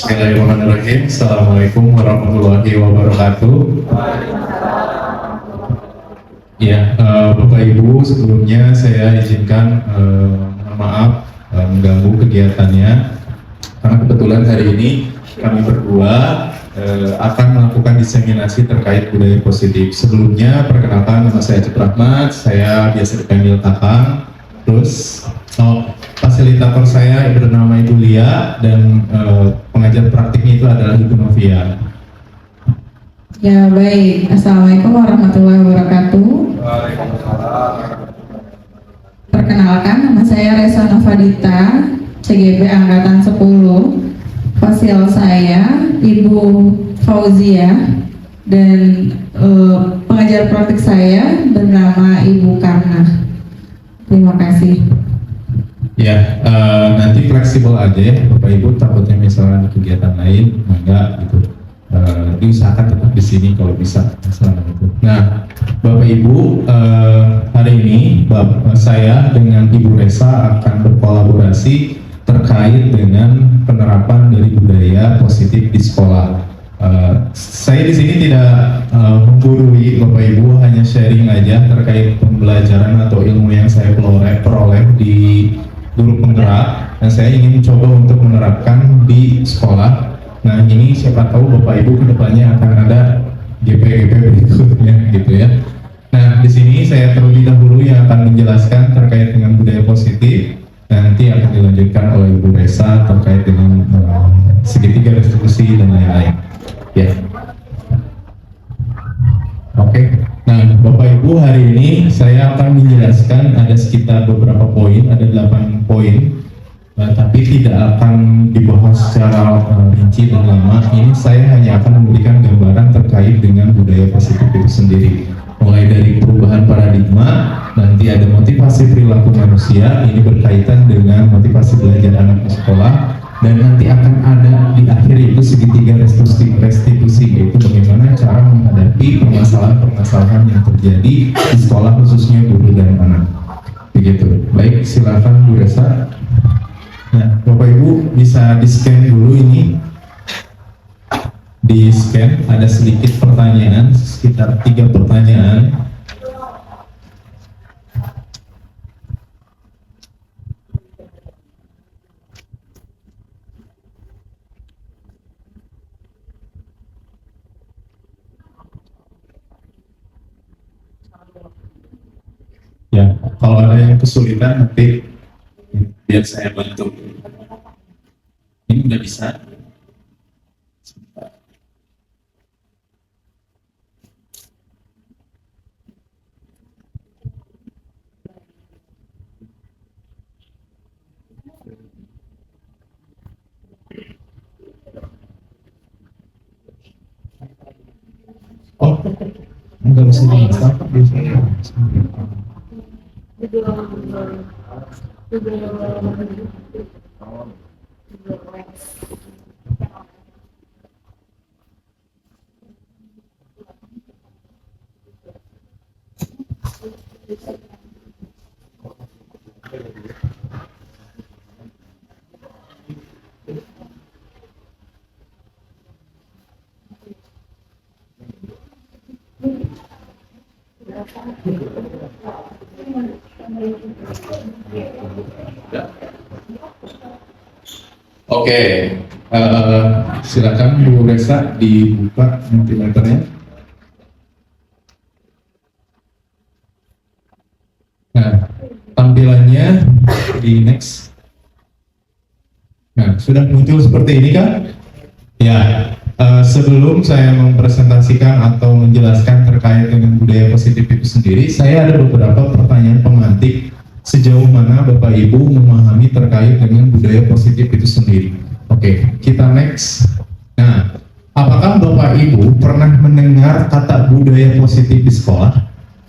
Bismillahirrahmanirrahim. Assalamualaikum warahmatullahi wabarakatuh. Ya, Bapak Ibu, sebelumnya saya izinkan mohon maaf mengganggu kegiatannya karena kebetulan hari ini kami berdua akan melakukan diseminasi terkait budaya positif. Sebelumnya perkenalkan, nama saya Cep Rahmat, saya biasa dipanggil Kakang. Terus fasilitator saya bernama Ibu Lia dan pengajar praktiknya itu adalah Ibu Novia. Ya baik, Assalamualaikum warahmatullahi wabarakatuh. Perkenalkan, nama saya Resa Novadita, CGB Angkatan 10. Fasil saya Ibu Fauzia dan pengajar praktik saya bernama Ibu Karna. Terima kasih. Ya, nanti fleksibel aja ya Bapak Ibu, takutnya misalnya di kegiatan lain, enggak gitu. Diusahakan tetap di sini kalau bisa. Nah, Bapak Ibu, hari ini saya dengan Ibu Resa akan berkolaborasi terkait dengan penerapan dari budaya positif di sekolah. Saya di sini tidak menggurui Bapak Ibu, hanya sharing aja terkait pembelajaran atau ilmu yang saya peroleh di guru penggerak, dan saya ingin coba untuk menerapkan di sekolah. Nah, ini siapa tahu Bapak Ibu kedepannya akan ada GP-GP berikutnya gitu ya. Nah, di sini saya terlebih dahulu yang akan menjelaskan terkait dengan budaya positif. Nanti akan dilanjutkan oleh Ibu Resa terkait dengan segitiga restitusi dan lain-lain. Ya. Oke. Nah, Bapak Ibu, hari ini saya akan menjelaskan ada sekitar beberapa poin, ada 8 poin. Tapi tidak akan dibahas secara rinci dan lama. Ini saya hanya akan memberikan gambaran terkait dengan budaya positif itu sendiri. Mulai dari perubahan paradigma, nanti ada motivasi perilaku manusia, ini berkaitan dengan motivasi belajar anak di sekolah, dan nanti akan ada di akhir itu segitiga restitusi, yaitu bagaimana cara menghadapi permasalahan-permasalahan yang terjadi di sekolah khususnya guru dan anak. Begitu. Baik, silakan Bu Resa. Nah, Bapak Ibu bisa di-scan dulu ini. Di-scan, ada sedikit pertanyaan, sekitar 3 pertanyaan. Ya, kalau ada yang kesulitan nanti biar saya bantu. Ini udah bisa. Oh, nggak bisa di-install biasanya. Oke, silakan Bu Resa dibuka multimeternya. Nah, tampilannya di next. Nah, sudah muncul seperti ini kan? Ya, sebelum saya mempresentasikan atau menjelaskan terkait dengan budaya positif itu sendiri, saya ada beberapa pertanyaan pemantik. Sejauh mana Bapak Ibu memahami terkait dengan budaya positif itu sendiri? Oke, kita next. Nah, apakah Bapak Ibu pernah mendengar kata budaya positif di sekolah?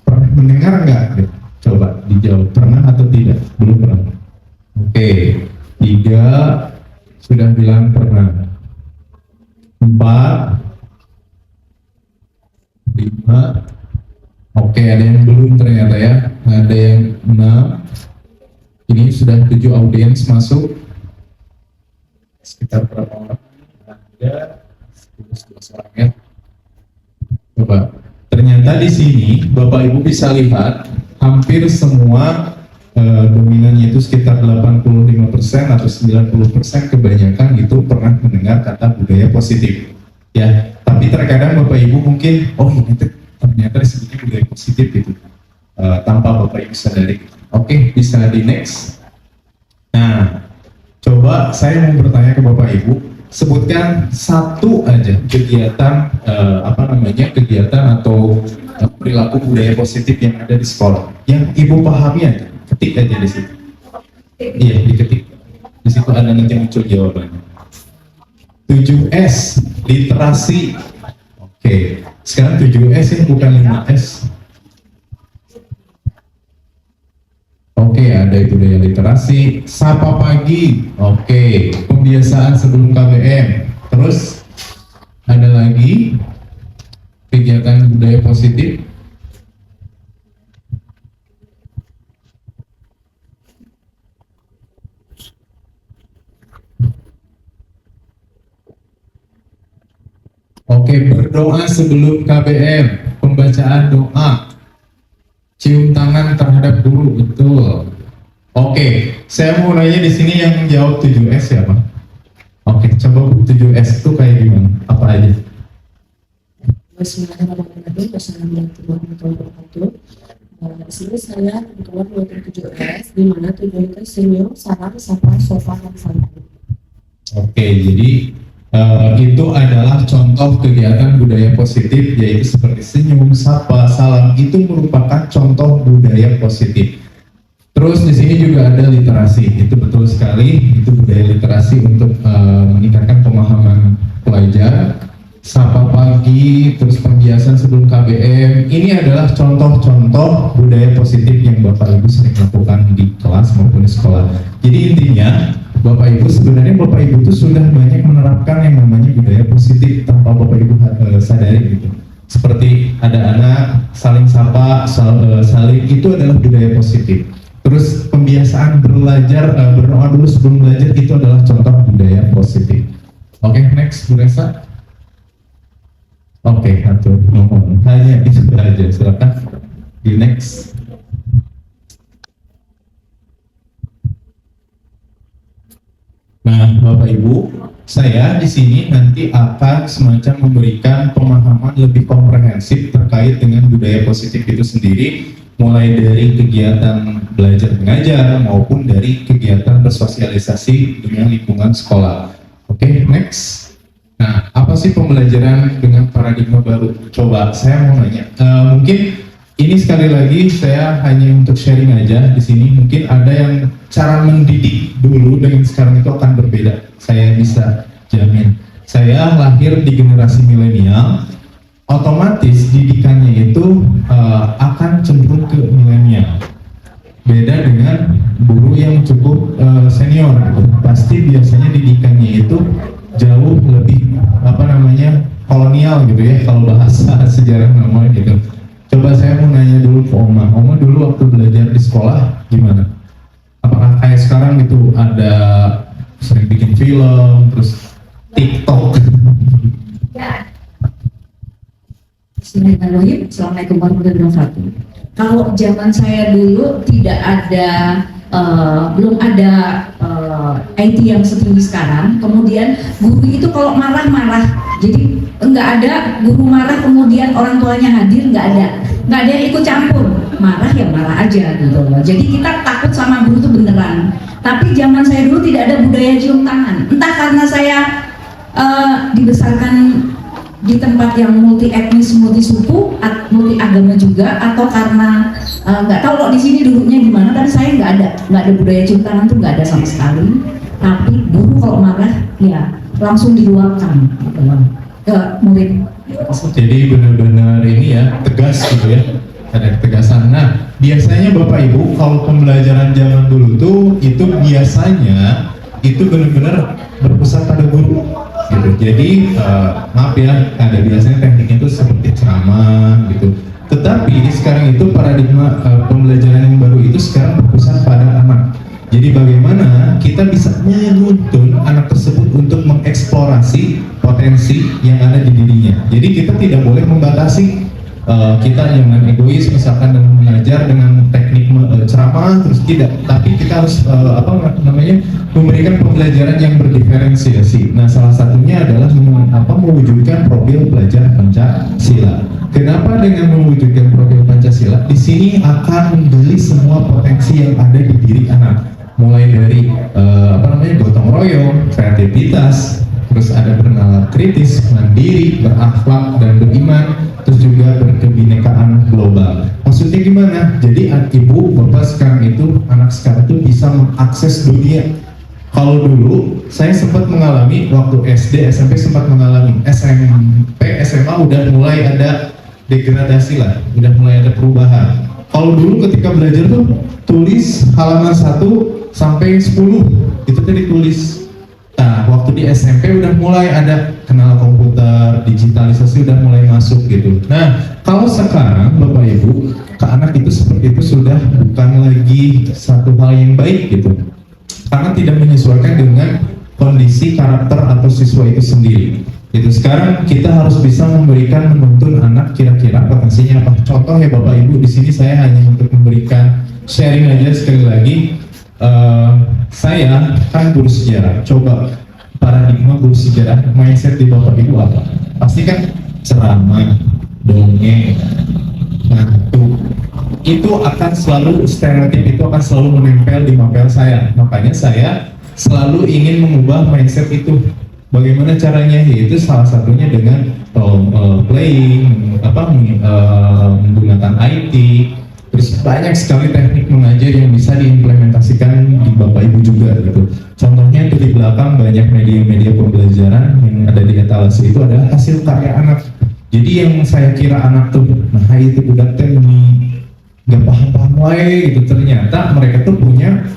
Pernah mendengar nggak? Coba dijawab, pernah atau tidak? Belum pernah. Oke, 3 sudah bilang pernah. 4, 5. Oke, ada yang belum ternyata ya. Ada yang 6. Ini sudah 7 audiens masuk. Sekitar berapa orang? ada 11 orang ya. Coba, ternyata di sini Bapak Ibu bisa lihat hampir semua dominannya itu sekitar 85% atau 90% kebanyakan itu pernah mendengar kata budaya positif. Ya, tapi terkadang Bapak Ibu mungkin, oh ini ternyata disebutnya budaya positif gitu, tanpa Bapak Ibu sadari. Oke, bisa di next. Nah, coba saya mau bertanya ke Bapak Ibu, sebutkan satu aja kegiatan kegiatan atau perilaku budaya positif yang ada di sekolah yang Ibu pahami aja, ketik aja di situ. Iya, diketik. Di situ ada nanti muncul jawabannya. 7S, literasi. Oke, sekarang 7S ini bukan 5S. Oke, ada itu budaya literasi. Sapa pagi. Oke, pembiasaan sebelum KBM. Terus ada lagi kegiatan budaya positif. Oke, berdoa sebelum KBM, pembacaan doa, cium tangan terhadap guru, betul. Oke, saya mau nanya di sini yang jawab 7S siapa? Oke, coba 7S itu kayak gimana? Apa aja? Bismillahirrahmanirrahim. Wassalamualaikum warahmatullahi wabarakatuh. Di sini saya kebetulan mewakili 7S, di mana 7 itu senyum, salam, sapa, sopan, dan santun. Oke, jadi itu adalah contoh kegiatan budaya positif, yaitu seperti senyum, sapa, salam. Itu merupakan contoh budaya positif. Terus di sini juga ada literasi, itu betul sekali. Itu budaya literasi untuk meningkatkan pemahaman pelajar. Sapa pagi, terus pembiasan sebelum KBM. Ini adalah contoh-contoh budaya positif yang Bapak Ibu sering lakukan di kelas maupun di sekolah. Jadi intinya, Bapak Ibu itu sudah banyak menerapkan yang namanya budaya positif tanpa Bapak Ibu sadari gitu. Seperti ada anak saling sapa, saling, itu adalah budaya positif. Terus pembiasaan belajar, berdoa dulu sebelum belajar, itu adalah contoh budaya positif. Oke, next Bu Resa. Oke, atur ngomong. Hanya itu aja, silakan. Di next. Nah, Bapak Ibu, saya di sini nanti akan semacam memberikan pemahaman lebih komprehensif terkait dengan budaya positif itu sendiri, mulai dari kegiatan belajar mengajar maupun dari kegiatan bersosialisasi dengan lingkungan sekolah. Oke, next. Nah, apa sih pembelajaran dengan paradigma baru? Coba saya mau nanya. Mungkin ini sekali lagi saya hanya untuk sharing aja di sini. Mungkin ada yang cara mendidik dulu dengan sekarang itu akan berbeda. Saya bisa jamin. Saya lahir di generasi milenial, otomatis didikannya itu akan cenderung ke milenial. Beda dengan guru yang cukup senior, gitu. Pasti biasanya didikannya itu jauh lebih kolonial gitu ya, kalau bahasa sejarah namanya gitu. Coba saya mau nanya dulu ke Oma dulu waktu belajar di sekolah gimana? Apakah kayak sekarang gitu ada sering bikin film, terus TikTok? Bismillahirrahmanirrahim. Assalamualaikum warahmatullahi wabarakatuh. Kalau zaman saya dulu tidak ada belum ada IT yang setinggi sekarang. Kemudian guru itu kalau marah-marah, jadi nggak ada guru marah kemudian orang tuanya hadir, nggak ada yang ikut campur, marah ya marah aja gitu loh. Jadi kita takut sama guru itu beneran. Tapi zaman saya dulu tidak ada budaya cium tangan, entah karena saya dibesarkan di tempat yang multi etnis, multi suku, multi agama juga, atau karena nggak tahu kok di sini dulunya gimana. Tapi saya nggak ada budaya cium tangan tuh nggak ada sama sekali. Tapi guru kalau marah ya langsung diluapkan gitu loh, ke murid. Jadi benar-benar ini ya tegas gitu ya, ada ketegasan. Nah biasanya Bapak Ibu kalau pembelajaran zaman dulu tuh itu biasanya itu benar-benar berpusat pada guru. Gitu. Jadi maaf ya, ada biasanya tekniknya itu seperti ceramah gitu. Tetapi sekarang itu paradigma pembelajaran yang baru itu sekarang berpusat pada anak. Jadi bagaimana kita bisa menuntun anak tersebut untuk mengeksplorasi potensi yang ada di dirinya. Jadi kita tidak boleh membatasi kita jangan egois misalkan dengan mengajar dengan teknik ceramah terus tidak, tapi kita harus memberikan pembelajaran yang berdiferensiasi. Nah, salah satunya adalah mewujudkan profil pelajar Pancasila. Kenapa dengan mewujudkan profil Pancasila? Di sini akan menggali semua potensi yang ada di diri anak, mulai dari gotong royong, kreativitas, terus ada bernalar kritis, mandiri, berakhlak dan beriman, terus juga berkebinekaan global. Maksudnya gimana? Jadi ibu bapak sekarang itu, anak sekarang itu bisa mengakses dunia. Kalau dulu saya sempat mengalami waktu SD, SMP sempat mengalami, SMP, SMA udah mulai ada degradasi lah, udah mulai ada perubahan. Kalau dulu ketika belajar tuh tulis halaman 1 sampai 10 itu tadi tulis. Nah, waktu di SMP udah mulai ada kenal komputer, digitalisasi udah mulai masuk gitu. Nah, kalau sekarang Bapak Ibu ke anak itu seperti itu sudah bukan lagi satu hal yang baik gitu. Karena tidak menyesuaikan dengan kondisi karakter atau siswa itu sendiri. Itu sekarang kita harus bisa menuntun anak kira-kira potensinya apa. Contoh ya Bapak Ibu, di sini saya hanya untuk memberikan sharing aja sekali lagi. Saya kan guru sejarah, coba paradigma guru sejarah, mindset di Bapak Ibu apa? Pasti kan ceramah, dongeng, ngantuk. Itu akan selalu, stereotip itu akan selalu menempel di mapel saya. Makanya saya selalu ingin mengubah mindset itu. Bagaimana caranya? Yaitu salah satunya dengan playing, menggunakan IT. Terus banyak sekali teknik mengajar yang bisa diimplementasikan di Bapak Ibu juga gitu. Contohnya itu di belakang banyak media-media pembelajaran yang ada di etalase itu adalah hasil karya anak. Jadi yang saya kira anak tuh, nah itu udah gak paham-paham wae gitu, ternyata mereka tuh punya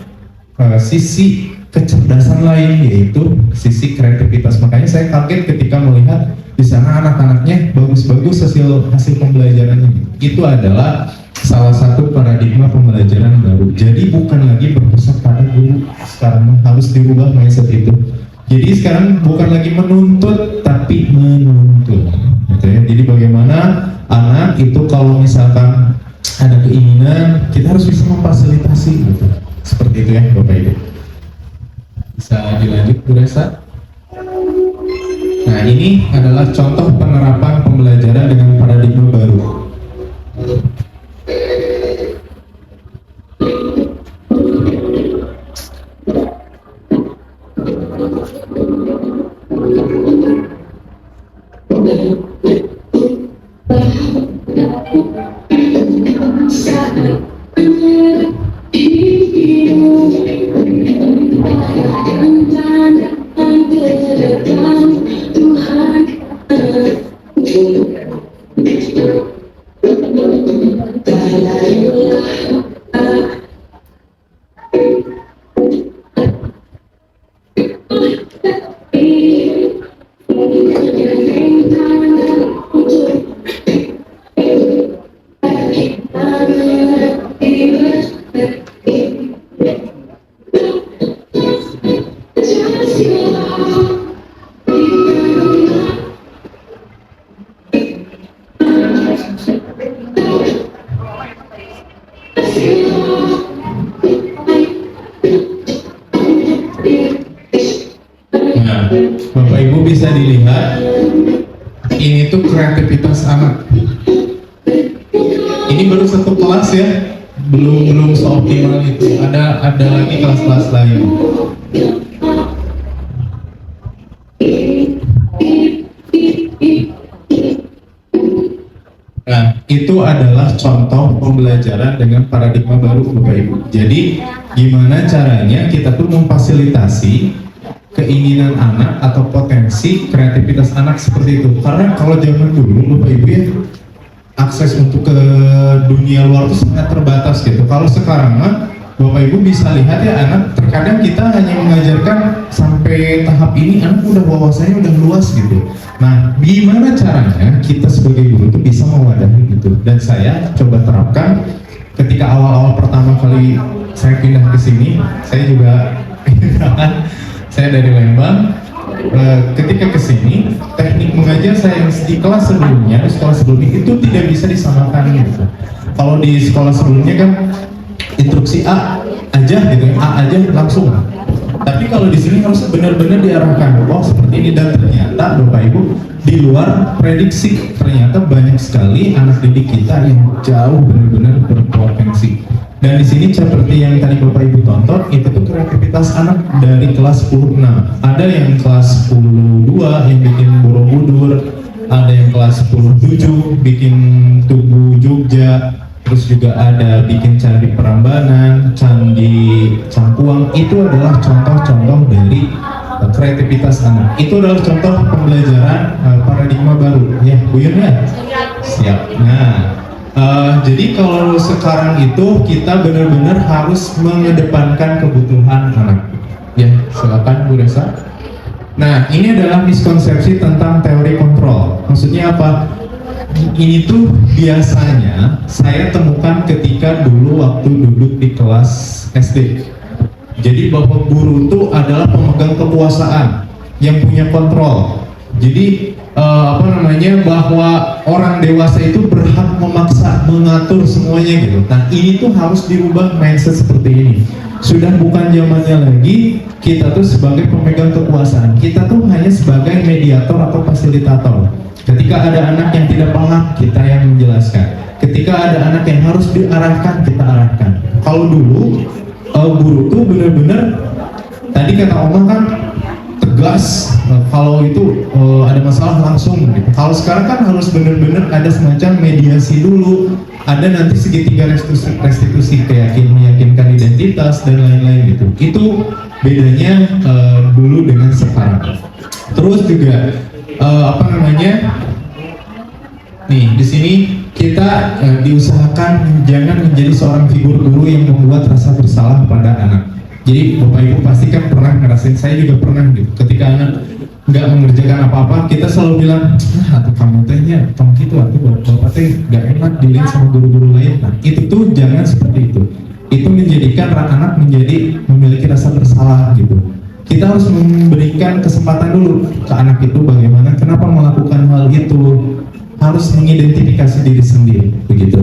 sisi kecerdasan lain, yaitu sisi kreativitas. Makanya saya kaget ketika melihat di sana anak-anaknya bagus-bagus hasil pembelajarannya. Itu adalah salah satu paradigma pembelajaran baru. Jadi bukan lagi berpusat pada guru, sekarang harus dirubah mindset itu. Jadi sekarang bukan lagi menuntut, tapi menuntun. Gitu ya. Jadi bagaimana anak itu kalau misalkan ada keinginan, kita harus bisa memfasilitasi gitu. Seperti itu ya Bapak Ibu. Bisa dilanjut Bu Resa? Nah, ini adalah contoh penerapan pembelajaran dengan paradigma baru. Bapak Ibu bisa dilihat ini tuh kreativitas anak. Ini baru satu kelas ya, belum seoptimal itu. Ada lagi kelas-kelas lain. Nah, itu adalah contoh pembelajaran dengan paradigma baru Bapak Ibu. Jadi gimana caranya kita tuh memfasilitasi keinginan anak atau potensi kreativitas anak seperti itu. Karena kalau zaman dulu Bapak Ibu ya, akses untuk ke dunia luar itu sangat terbatas gitu. Kalau sekarang mah Bapak Ibu bisa lihat ya, anak terkadang kita hanya mengajarkan sampai tahap ini, anak udah wawasannya udah luas gitu. Nah, gimana caranya kita sebagai guru itu bisa mewadahi gitu. Dan saya coba terapkan ketika awal-awal pertama kali saya pindah ke sini, saya juga saya dari Lembang. Ketika ke sini, teknik mengajar saya yang di kelas sebelumnya, di sekolah sebelumnya itu tidak bisa disamakan gitu. Kalau di sekolah sebelumnya kan instruksi A aja gitu, A aja langsung. Tapi kalau di sini harus benar-benar diarahkan, oh seperti ini, dan ternyata Bapak Ibu di luar prediksi, ternyata banyak sekali anak didik kita yang jauh benar-benar berpotensi. Dan di sini seperti yang tadi Bapak Ibu tonton, itu tuh kreativitas anak dari kelas 10. Nah, ada yang kelas 10-2 yang bikin Borobudur, ada yang kelas 10-7 bikin Tugu Jogja, terus juga ada bikin Candi Prambanan, Candi Cangkuang. Itu adalah contoh-contoh dari kreativitas anak. Itu adalah contoh pembelajaran paradigma baru. Ya, Bu Yun ya? Siap. Nah, jadi kalau sekarang itu kita benar-benar harus mengedepankan kebutuhan anak. Ya, silakan Bu Resa. Nah, ini adalah miskonsepsi tentang teori kontrol. Maksudnya apa? Ini tuh biasanya saya temukan ketika dulu waktu duduk di kelas SD. Jadi bapak guru itu adalah pemegang kekuasaan yang punya kontrol. Jadi bahwa orang dewasa itu berhak memaksa, mengatur semuanya gitu. Nah, ini tuh harus dirubah mindset seperti ini. Sudah bukan zamannya lagi kita tuh sebagai pemegang kekuasaan. Kita tuh hanya sebagai mediator atau fasilitator. Ketika ada anak yang tidak paham, kita yang menjelaskan. Ketika ada anak yang harus diarahkan, kita arahkan. Kalau dulu guru tuh benar-benar, tadi kata Oma kan tegas, kalau itu ada masalah langsung gitu. Kalau sekarang kan harus benar-benar ada semacam mediasi dulu, ada nanti segitiga restitusi kayak meyakinkan identitas dan lain-lain gitu. Itu bedanya dulu dengan sekarang. Terus juga nih di sini kita diusahakan jangan menjadi seorang figur guru yang membuat rasa bersalah pada anak. Jadi Bapak Ibu pasti kan pernah ngerasain, saya juga pernah gitu, ketika anak nggak mengerjakan apa-apa, kita selalu bilang, atau kamu tehnya, tong gitu, atau Bapak teh nggak enak dilihat sama guru-guru lain. Nah, itu tuh jangan seperti itu. Itu menjadikan anak menjadi memiliki rasa bersalah gitu. Kita harus memberikan kesempatan dulu ke anak itu bagaimana, kenapa melakukan hal itu, harus mengidentifikasi diri sendiri, begitu.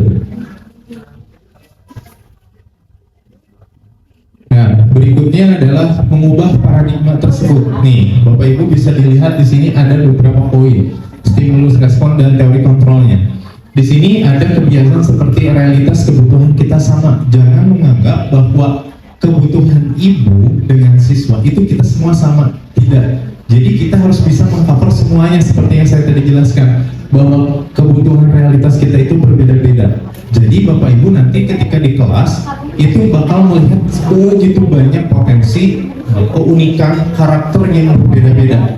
Nah, berikutnya adalah mengubah paradigma tersebut. Nih, Bapak Ibu bisa dilihat di sini ada beberapa poin, stimulus respon dan teori kontrolnya. Di sini ada kebiasaan seperti realitas kebutuhan kita sama. Jangan menganggap bahwa kebutuhan ibu dengan siswa itu kita semua sama. Tidak. Jadi kita harus bisa mengcover semuanya seperti yang saya tadi jelaskan, bahwa kebutuhan realitas kita itu berbeda-beda. Jadi Bapak Ibu nanti ketika di kelas itu bakal melihat begitu banyak potensi, keunikan, karakter yang berbeda-beda.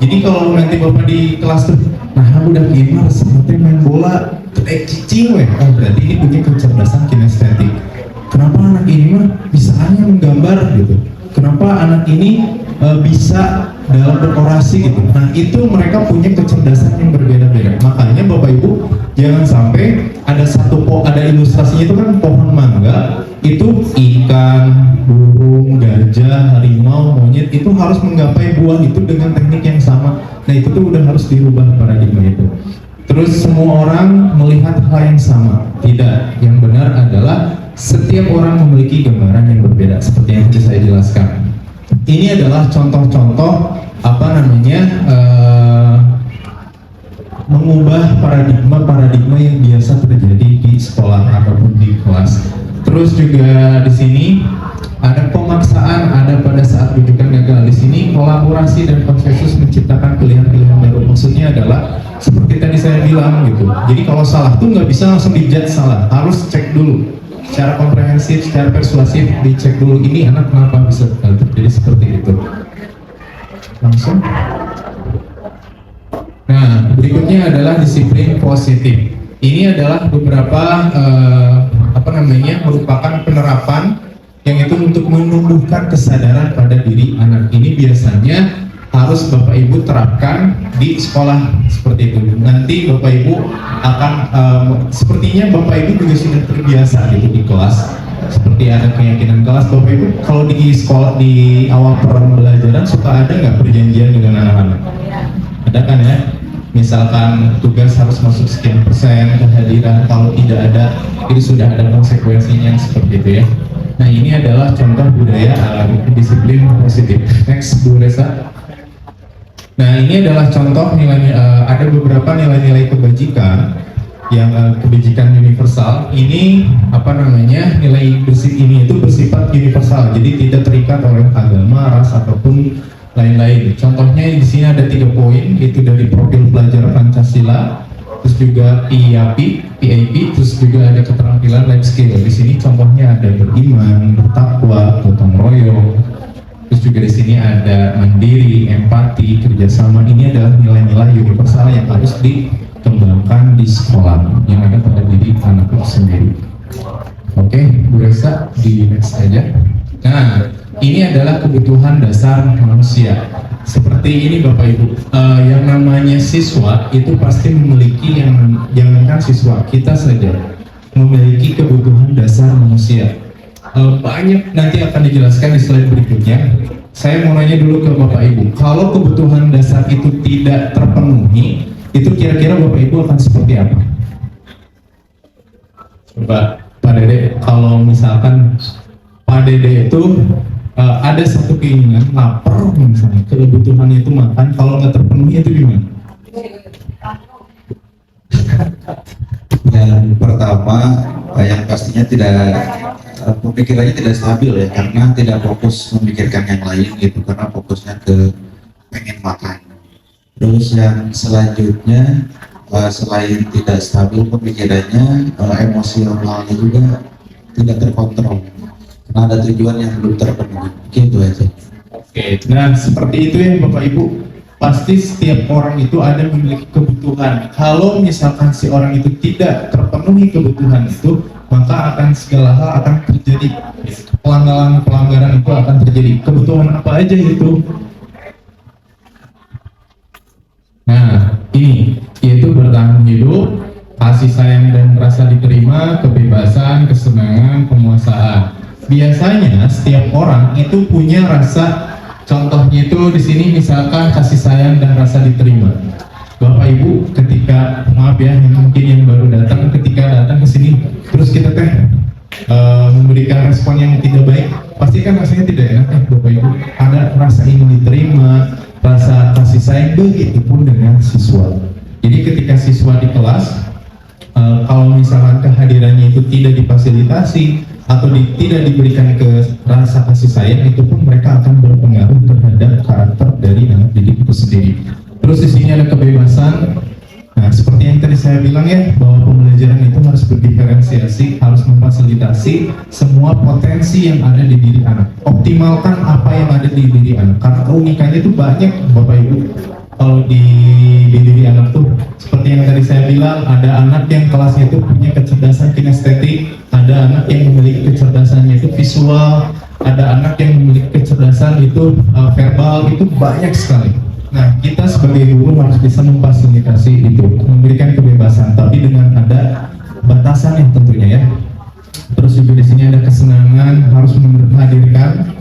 Jadi kalau nanti Bapak di kelas tuh, nah udah gamer, seperti main bola, cicing weh, oh berarti ini punya kecerdasan kinestetik. Kenapa anak ini mah bisa hanya menggambar gitu? Kenapa anak ini bisa dalam berorasi gitu? Nah itu mereka punya kecerdasan yang berbeda-beda. Makanya Bapak Ibu jangan sampai ada ada ilustrasinya itu kan pohon mangga, itu ikan, burung, gajah, harimau, monyet itu harus menggapai buah itu dengan teknik yang sama. Nah itu tuh udah harus dirubah paradigma itu. Terus semua orang melihat hal yang sama. Tidak, yang benar adalah setiap orang memiliki gambaran yang berbeda seperti yang tadi saya jelaskan. Ini adalah contoh-contoh mengubah paradigma yang biasa terjadi di sekolah ataupun di kelas. Terus juga di sini ada pemaksaan, ada pada saat rujukan gagal. Di sini kolaborasi dan konsensus menciptakan pilihan-pilihan baru. Maksudnya adalah seperti tadi saya bilang gitu. Jadi kalau salah tuh nggak bisa langsung dijudge salah, harus cek dulu. Secara komprehensif, secara persuasif dicek dulu ini anak kenapa bisa terjadi seperti itu. Langsung. Nah, berikutnya adalah disiplin positif. Ini adalah beberapa merupakan penerapan yang itu untuk menumbuhkan kesadaran pada diri anak. Ini biasanya harus Bapak Ibu terapkan di sekolah seperti itu. Nanti Bapak Ibu akan sepertinya Bapak Ibu juga sudah terbiasa gitu di kelas seperti ada keyakinan kelas. Bapak Ibu, kalau di sekolah di awal pembelajaran suka ada nggak perjanjian dengan anak-anak? Ada kan ya? Misalkan tugas harus masuk sekian persen kehadiran, kalau tidak ada itu sudah ada konsekuensinya seperti itu ya. Nah ini adalah contoh budaya disiplin positif. Next Bu Resa. Nah ini adalah contoh nilai, ada beberapa nilai-nilai kebajikan yang kebajikan universal. Ini apa namanya, nilai ini itu bersifat universal, jadi tidak terikat oleh agama, ras ataupun lain-lain. Contohnya di sini ada 3 poin, itu dari profil pelajar Pancasila, terus juga PAP, terus juga ada keterampilan life skill. Di sini contohnya ada beriman, bertakwa, gotong royong. Terus juga di sini ada mandiri, empati, kerjasama. Ini adalah nilai-nilai universal yang harus dikembangkan di sekolah yang ada pada diri anak itu sendiri. Oke, Bu Resa di next aja. Nah, ini adalah kebutuhan dasar manusia. Seperti ini Bapak Ibu, yang namanya siswa itu pasti memiliki, jangankan siswa, kita saja memiliki kebutuhan dasar manusia. Banyak nanti akan dijelaskan di slide berikutnya. Saya mau nanya dulu ke Bapak Ibu, kalau kebutuhan dasar itu tidak terpenuhi, itu kira-kira Bapak Ibu akan seperti apa? Coba Pak Dede, kalau misalkan Pak Dede itu ada satu keinginan, lapar misalnya, kebutuhannya itu makan, kalau nggak terpenuhi itu gimana? Yang pertama, yang pastinya pemikirannya tidak stabil ya, karena tidak fokus memikirkan yang lain gitu, karena fokusnya ke pengen makan. Terus yang selanjutnya, selain tidak stabil pemikirannya, emosionalnya juga tidak terkontrol. Karena ada tujuan yang belum terpenuhi, gitu aja. Oke, nah seperti itu ya Bapak Ibu. Pasti setiap orang itu ada memiliki kebutuhan. Kalau misalkan si orang itu tidak terpenuhi kebutuhan itu, maka akan segala hal akan terjadi. Pelanggaran itu akan terjadi. Kebutuhan apa aja itu? Nah, ini yaitu bertahan hidup, kasih sayang dan rasa diterima, kebebasan, kesenangan, penguasaan. Biasanya setiap orang itu punya rasa, contohnya itu di sini misalkan kasih sayang dan rasa diterima. Bapak Ibu ketika, maaf ya mungkin yang baru datang, ketika datang ke sini terus kita memberikan respon yang tidak baik, pasti kan rasanya tidak enak ya Bapak Ibu. Ada rasa ingin diterima, rasa kasih sayang, begitupun dengan siswa. Jadi ketika siswa di kelas, kalau misalkan kehadirannya itu tidak difasilitasi atau tidak diberikan ke rasa kasih sayang, itu pun mereka akan berpengaruh terhadap karakter dari anak didik itu sendiri. Terus di sini ada kebebasan. Nah, seperti yang tadi saya bilang ya, bahwa pembelajaran itu harus berdiferensiasi, harus memfasilitasi semua potensi yang ada di diri anak. Optimalkan apa yang ada di diri anak, karena keunikannya itu banyak Bapak Ibu. Kalau di diri anak tuh, seperti yang tadi saya bilang, ada anak yang kelasnya itu punya kecerdasan kinestetik, ada anak yang memiliki kecerdasannya itu visual, ada anak yang memiliki kecerdasan itu verbal, itu banyak sekali. Nah, kita sebagai guru harus bisa memfasilitasi itu, memberikan kebebasan, tapi dengan ada batasan yang tentunya ya. Terus juga di sini ada kesenangan, harus menghadirkan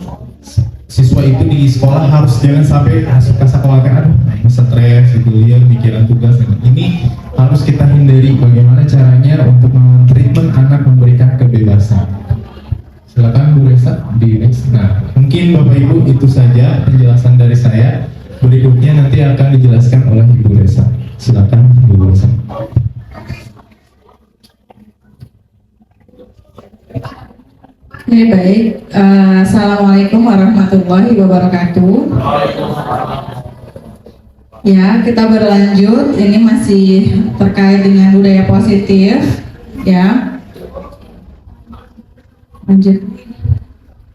siswa itu di sekolah, harus jangan sampai suka khawatir, stres gitu ya, pikiran tugas. Ini harus kita hindari. Bagaimana caranya untuk treatment anak, memberikan kebebasan. Silakan Bu Resa di next. Nah, mungkin Bapak Ibu itu saja penjelasan dari saya. Berikutnya nanti akan dijelaskan oleh Ibu Resa. Silakan Bu Resa. Oke, baik. Assalamualaikum warahmatullahi wabarakatuh. Ya, kita berlanjut. Ini masih terkait dengan budaya positif. Ya, lanjut.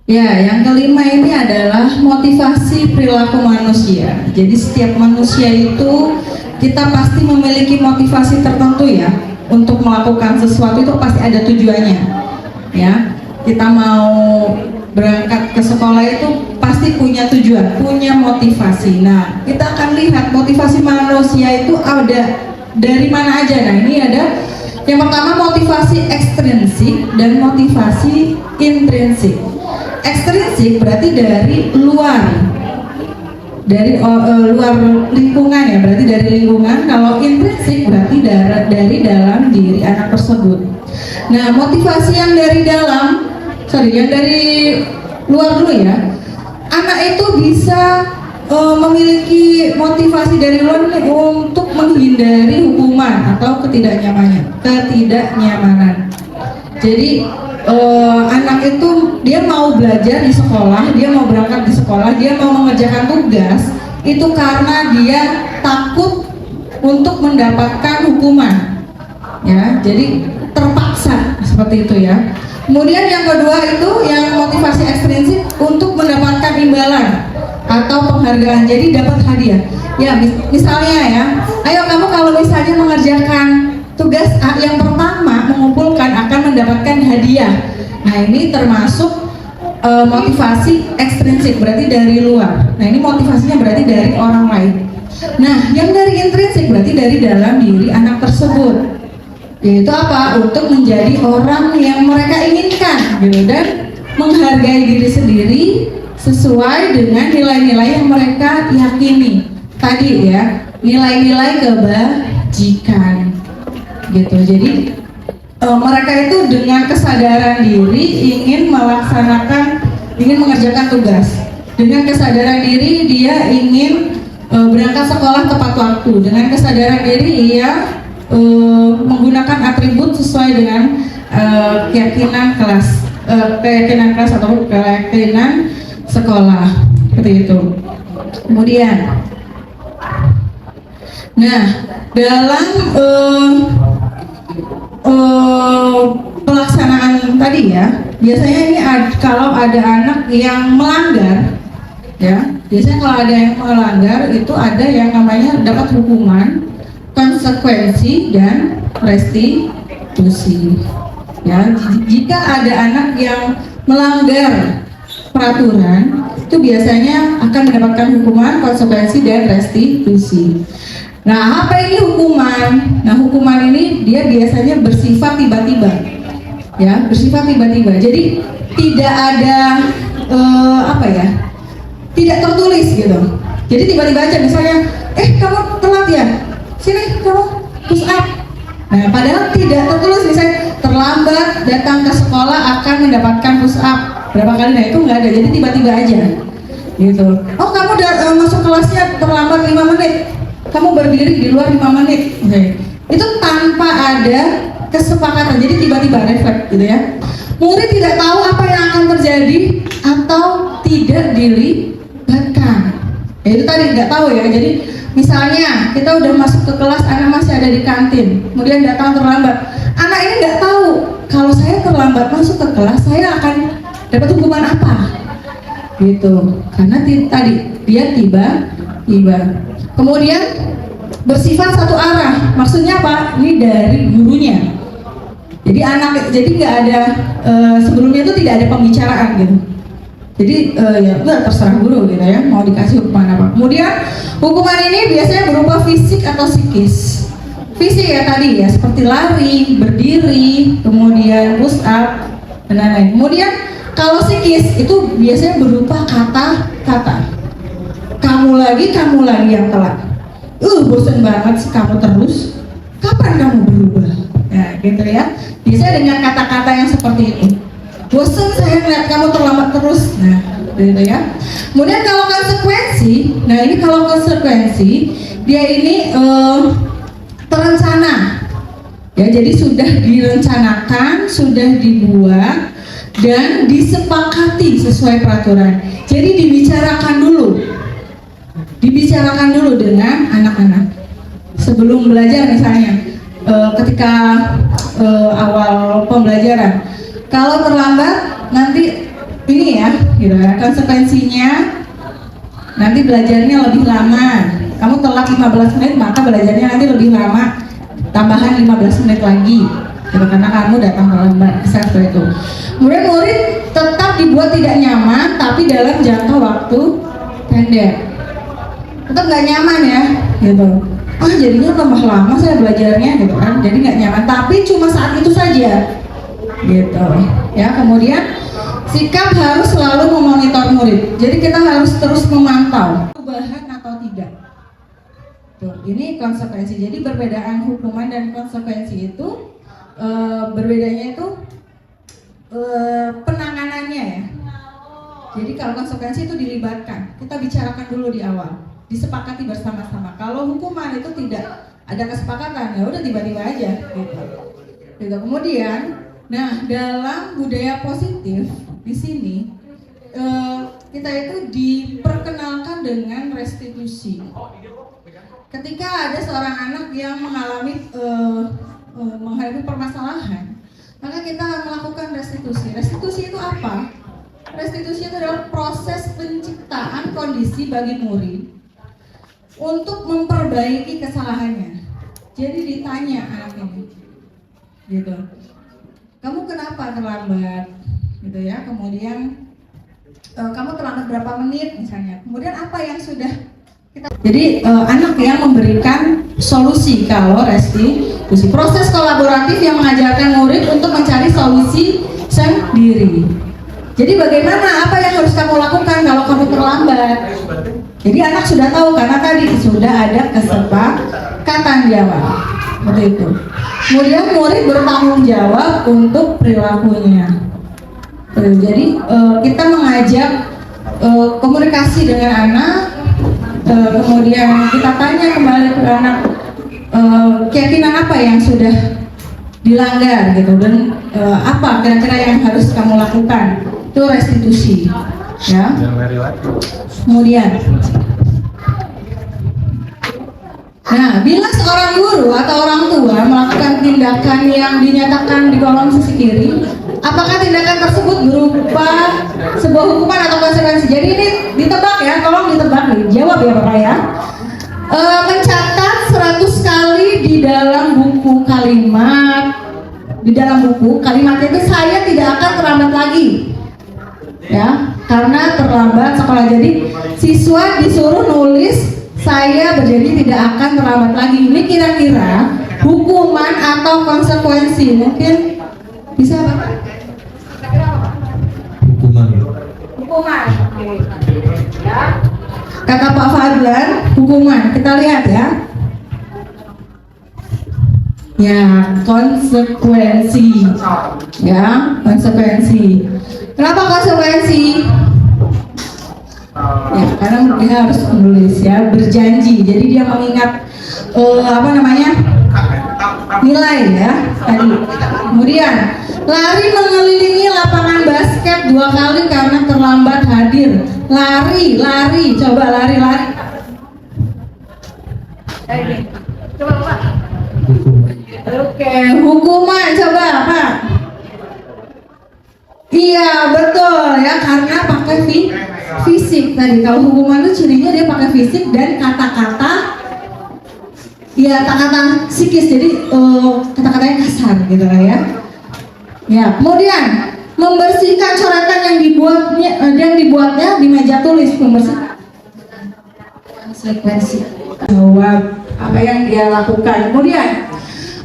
Ya, yang kelima ini adalah motivasi perilaku manusia. Jadi setiap manusia itu kita pasti memiliki motivasi tertentu ya untuk melakukan sesuatu, itu pasti ada tujuannya. Ya. Kita mau berangkat ke sekolah itu pasti punya tujuan, punya motivasi. Nah, kita akan lihat motivasi manusia itu ada dari mana aja. Nah, ini ada Yang pertama motivasi ekstrinsik dan motivasi intrinsik. Ekstrinsik berarti dari luar, luar lingkungan ya, berarti dari lingkungan. Kalau intrinsik berarti dari dalam diri anak tersebut. Nah, motivasi yang dari yang dari luar dulu ya. Anak itu bisa memiliki motivasi dari luar untuk menghindari hukuman atau ketidaknyamanan. Jadi anak itu dia mau belajar di sekolah, dia mau berangkat di sekolah, dia mau mengerjakan tugas itu karena dia takut untuk mendapatkan hukuman, ya. Jadi terpaksa seperti itu ya. Kemudian yang kedua itu yang motivasi ekstrinsik untuk mendapatkan imbalan atau penghargaan, jadi dapat hadiah. Ya, misalnya ya, ayo kamu kalau misalnya mengerjakan tugas yang pertama mengumpulkan akan mendapatkan hadiah. Nah, ini termasuk motivasi ekstrinsik, berarti dari luar. Nah, ini motivasinya berarti dari orang lain. Nah, yang dari intrinsik berarti dari dalam diri anak tersebut. Yaitu apa? Untuk menjadi orang yang mereka inginkan, gitu, dan menghargai diri sendiri sesuai dengan nilai-nilai yang mereka yakini. Tadi ya, nilai-nilai kebajikan, gitu. Jadi mereka itu dengan kesadaran diri ingin mengerjakan tugas. Dengan kesadaran diri dia ingin berangkat sekolah tepat waktu. Dengan kesadaran diri ia menggunakan atribut sesuai dengan keyakinan kelas atau keyakinan sekolah, seperti itu. Kemudian, nah, dalam pelaksanaan tadi ya, biasanya ini kalau ada anak yang melanggar, ya, biasanya kalau ada yang melanggar itu ada yang namanya dapat hukuman, konsekuensi dan restitusi. Ya, jika ada anak yang melanggar peraturan, itu biasanya akan mendapatkan hukuman, konsekuensi dan restitusi. Nah, apa ini hukuman? Nah, hukuman ini dia biasanya bersifat tiba-tiba, ya, bersifat tiba-tiba. Jadi tidak ada tidak tertulis gitu. Jadi tiba-tiba aja, misalnya, kamu telat ya, sini kamu push up. Nah, padahal tidak tertulis, misalnya terlambat datang ke sekolah akan mendapatkan push up berapa kali. Nah, itu nggak ada, jadi tiba-tiba aja gitu. Oh, kamu udah masuk kelasnya terlambat 5 menit, kamu berdiri di luar 5 menit. Itu tanpa ada kesepakatan, jadi tiba-tiba refleks gitu ya. Murid tidak tahu apa yang akan terjadi atau tidak dilibatkan. Itu tadi nggak tahu ya. Jadi misalnya kita udah masuk ke kelas, anak masih ada di kantin, kemudian datang terlambat. Anak ini nggak tahu kalau saya terlambat masuk ke kelas, saya akan dapat hukuman apa, gitu. Karena tadi dia tiba-tiba. Kemudian bersifat satu arah, maksudnya apa? Ini dari gurunya. Jadi nggak ada sebelumnya itu tidak ada pembicaraan gitu. Jadi ya udah terserah guru gitu ya, mau dikasih hukuman apa. Kemudian hukuman ini biasanya berupa fisik atau psikis. Fisik ya tadi ya, seperti lari, berdiri, kemudian push up dan lain-lain. Kemudian kalau psikis itu biasanya berupa kata-kata. Kamu lagi yang telat. Bosan banget sih kamu terus. Kapan kamu berubah? Ya gitu ya. Biasanya dengan kata-kata yang seperti itu. Bosan saya melihat kamu terlambat terus. Nah, gitu ya. Kemudian kalau konsekuensi, nah ini kalau konsekuensi dia ini terencana. Ya, jadi sudah direncanakan, sudah dibuat dan disepakati sesuai peraturan. Jadi dibicarakan dulu dengan anak-anak sebelum belajar, misalnya ketika awal pembelajaran. Kalau terlambat nanti ini ya, gitu ya, konsekuensinya nanti belajarnya lebih lama. Kamu telat 15 menit, maka belajarnya nanti lebih lama, tambahan 15 menit lagi, gitu, karena kamu datang terlambat, seperti itu. Kemudian murid tetap dibuat tidak nyaman, tapi dalam jangka waktu pendek. Tetap nggak nyaman ya, gitu. jadinya tambah lama saya belajarnya gitu kan, jadi nggak nyaman. Tapi cuma saat itu saja gitu ya. Kemudian sikap harus selalu memonitor murid, jadi kita harus terus memantau perubahan atau tidak. Tuh, ini konsekuensi. Jadi perbedaan hukuman dan konsekuensi itu berbedanya itu penanganannya ya. Jadi kalau konsekuensi itu dilibatkan, kita bicarakan dulu di awal, disepakati bersama-sama. Kalau hukuman itu tidak ada kesepakatan, ya udah tiba-tiba aja gitu. Kemudian, nah dalam budaya positif di sini kita itu diperkenalkan dengan restitusi. Ketika ada seorang anak yang mengalami permasalahan, maka kita melakukan restitusi. Restitusi itu apa? Restitusi itu adalah proses penciptaan kondisi bagi murid untuk memperbaiki kesalahannya. Jadi ditanya anak ini, gitu, kamu kenapa terlambat, gitu ya. Kemudian kamu terlambat berapa menit misalnya. Kemudian apa yang sudah kita. Jadi anak yang memberikan solusi kalau restitusi. Proses kolaboratif yang mengajarkan murid untuk mencari solusi sendiri. Jadi bagaimana, apa yang harus kamu lakukan kalau kamu terlambat? Jadi anak sudah tahu karena tadi sudah ada kesepakatan jawab, seperti itu. Kemudian murid bertanggung jawab untuk perilakunya. Jadi kita mengajak komunikasi dengan anak, kemudian kita tanya kembali ke anak keyakinan apa yang sudah dilanggar gitu, dan apa kira-kira yang harus kamu lakukan. Itu restitusi ya. Kemudian nah, bila seorang guru atau orang tua melakukan tindakan yang dinyatakan di kolom sisi kiri, apakah tindakan tersebut berupa sebuah hukuman atau konsekuensi? Jadi ini ditebak ya, tolong ditebak nih, jawab ya Bapak ya. Mencatat 100 kali di dalam buku kalimat, di dalam buku kalimat itu saya tidak akan terlambat lagi ya, karena terlambat sekolah. Jadi siswa disuruh nulis saya berjanji tidak akan terlambat lagi. Ini kira-kira hukuman atau konsekuensi? Mungkin bisa Bapak? Hukuman. Ya. Kata Pak Fadlan, hukuman. Kita lihat ya. Ya, konsekuensi. Ya, konsekuensi. Kenapa konsekuensi? Ya, karena dia harus menulis ya, berjanji. Jadi dia mengingat nilai ya tadi. Kemudian lari mengelilingi lapangan basket 2 kali karena terlambat hadir. Lari, coba lari. Coba Pak. Oke, hukuman coba Pak. Iya betul ya, karena pakai fisik tadi. Kalau hukuman itu cirinya dia pakai fisik dan kata-kata, ya kata-kata psikis, jadi kata-katanya kasar gitu lah ya. Ya, kemudian membersihkan coretan yang dibuatnya di meja tulis, membersihkan. Konsekuensi jawab apa yang dia lakukan. Kemudian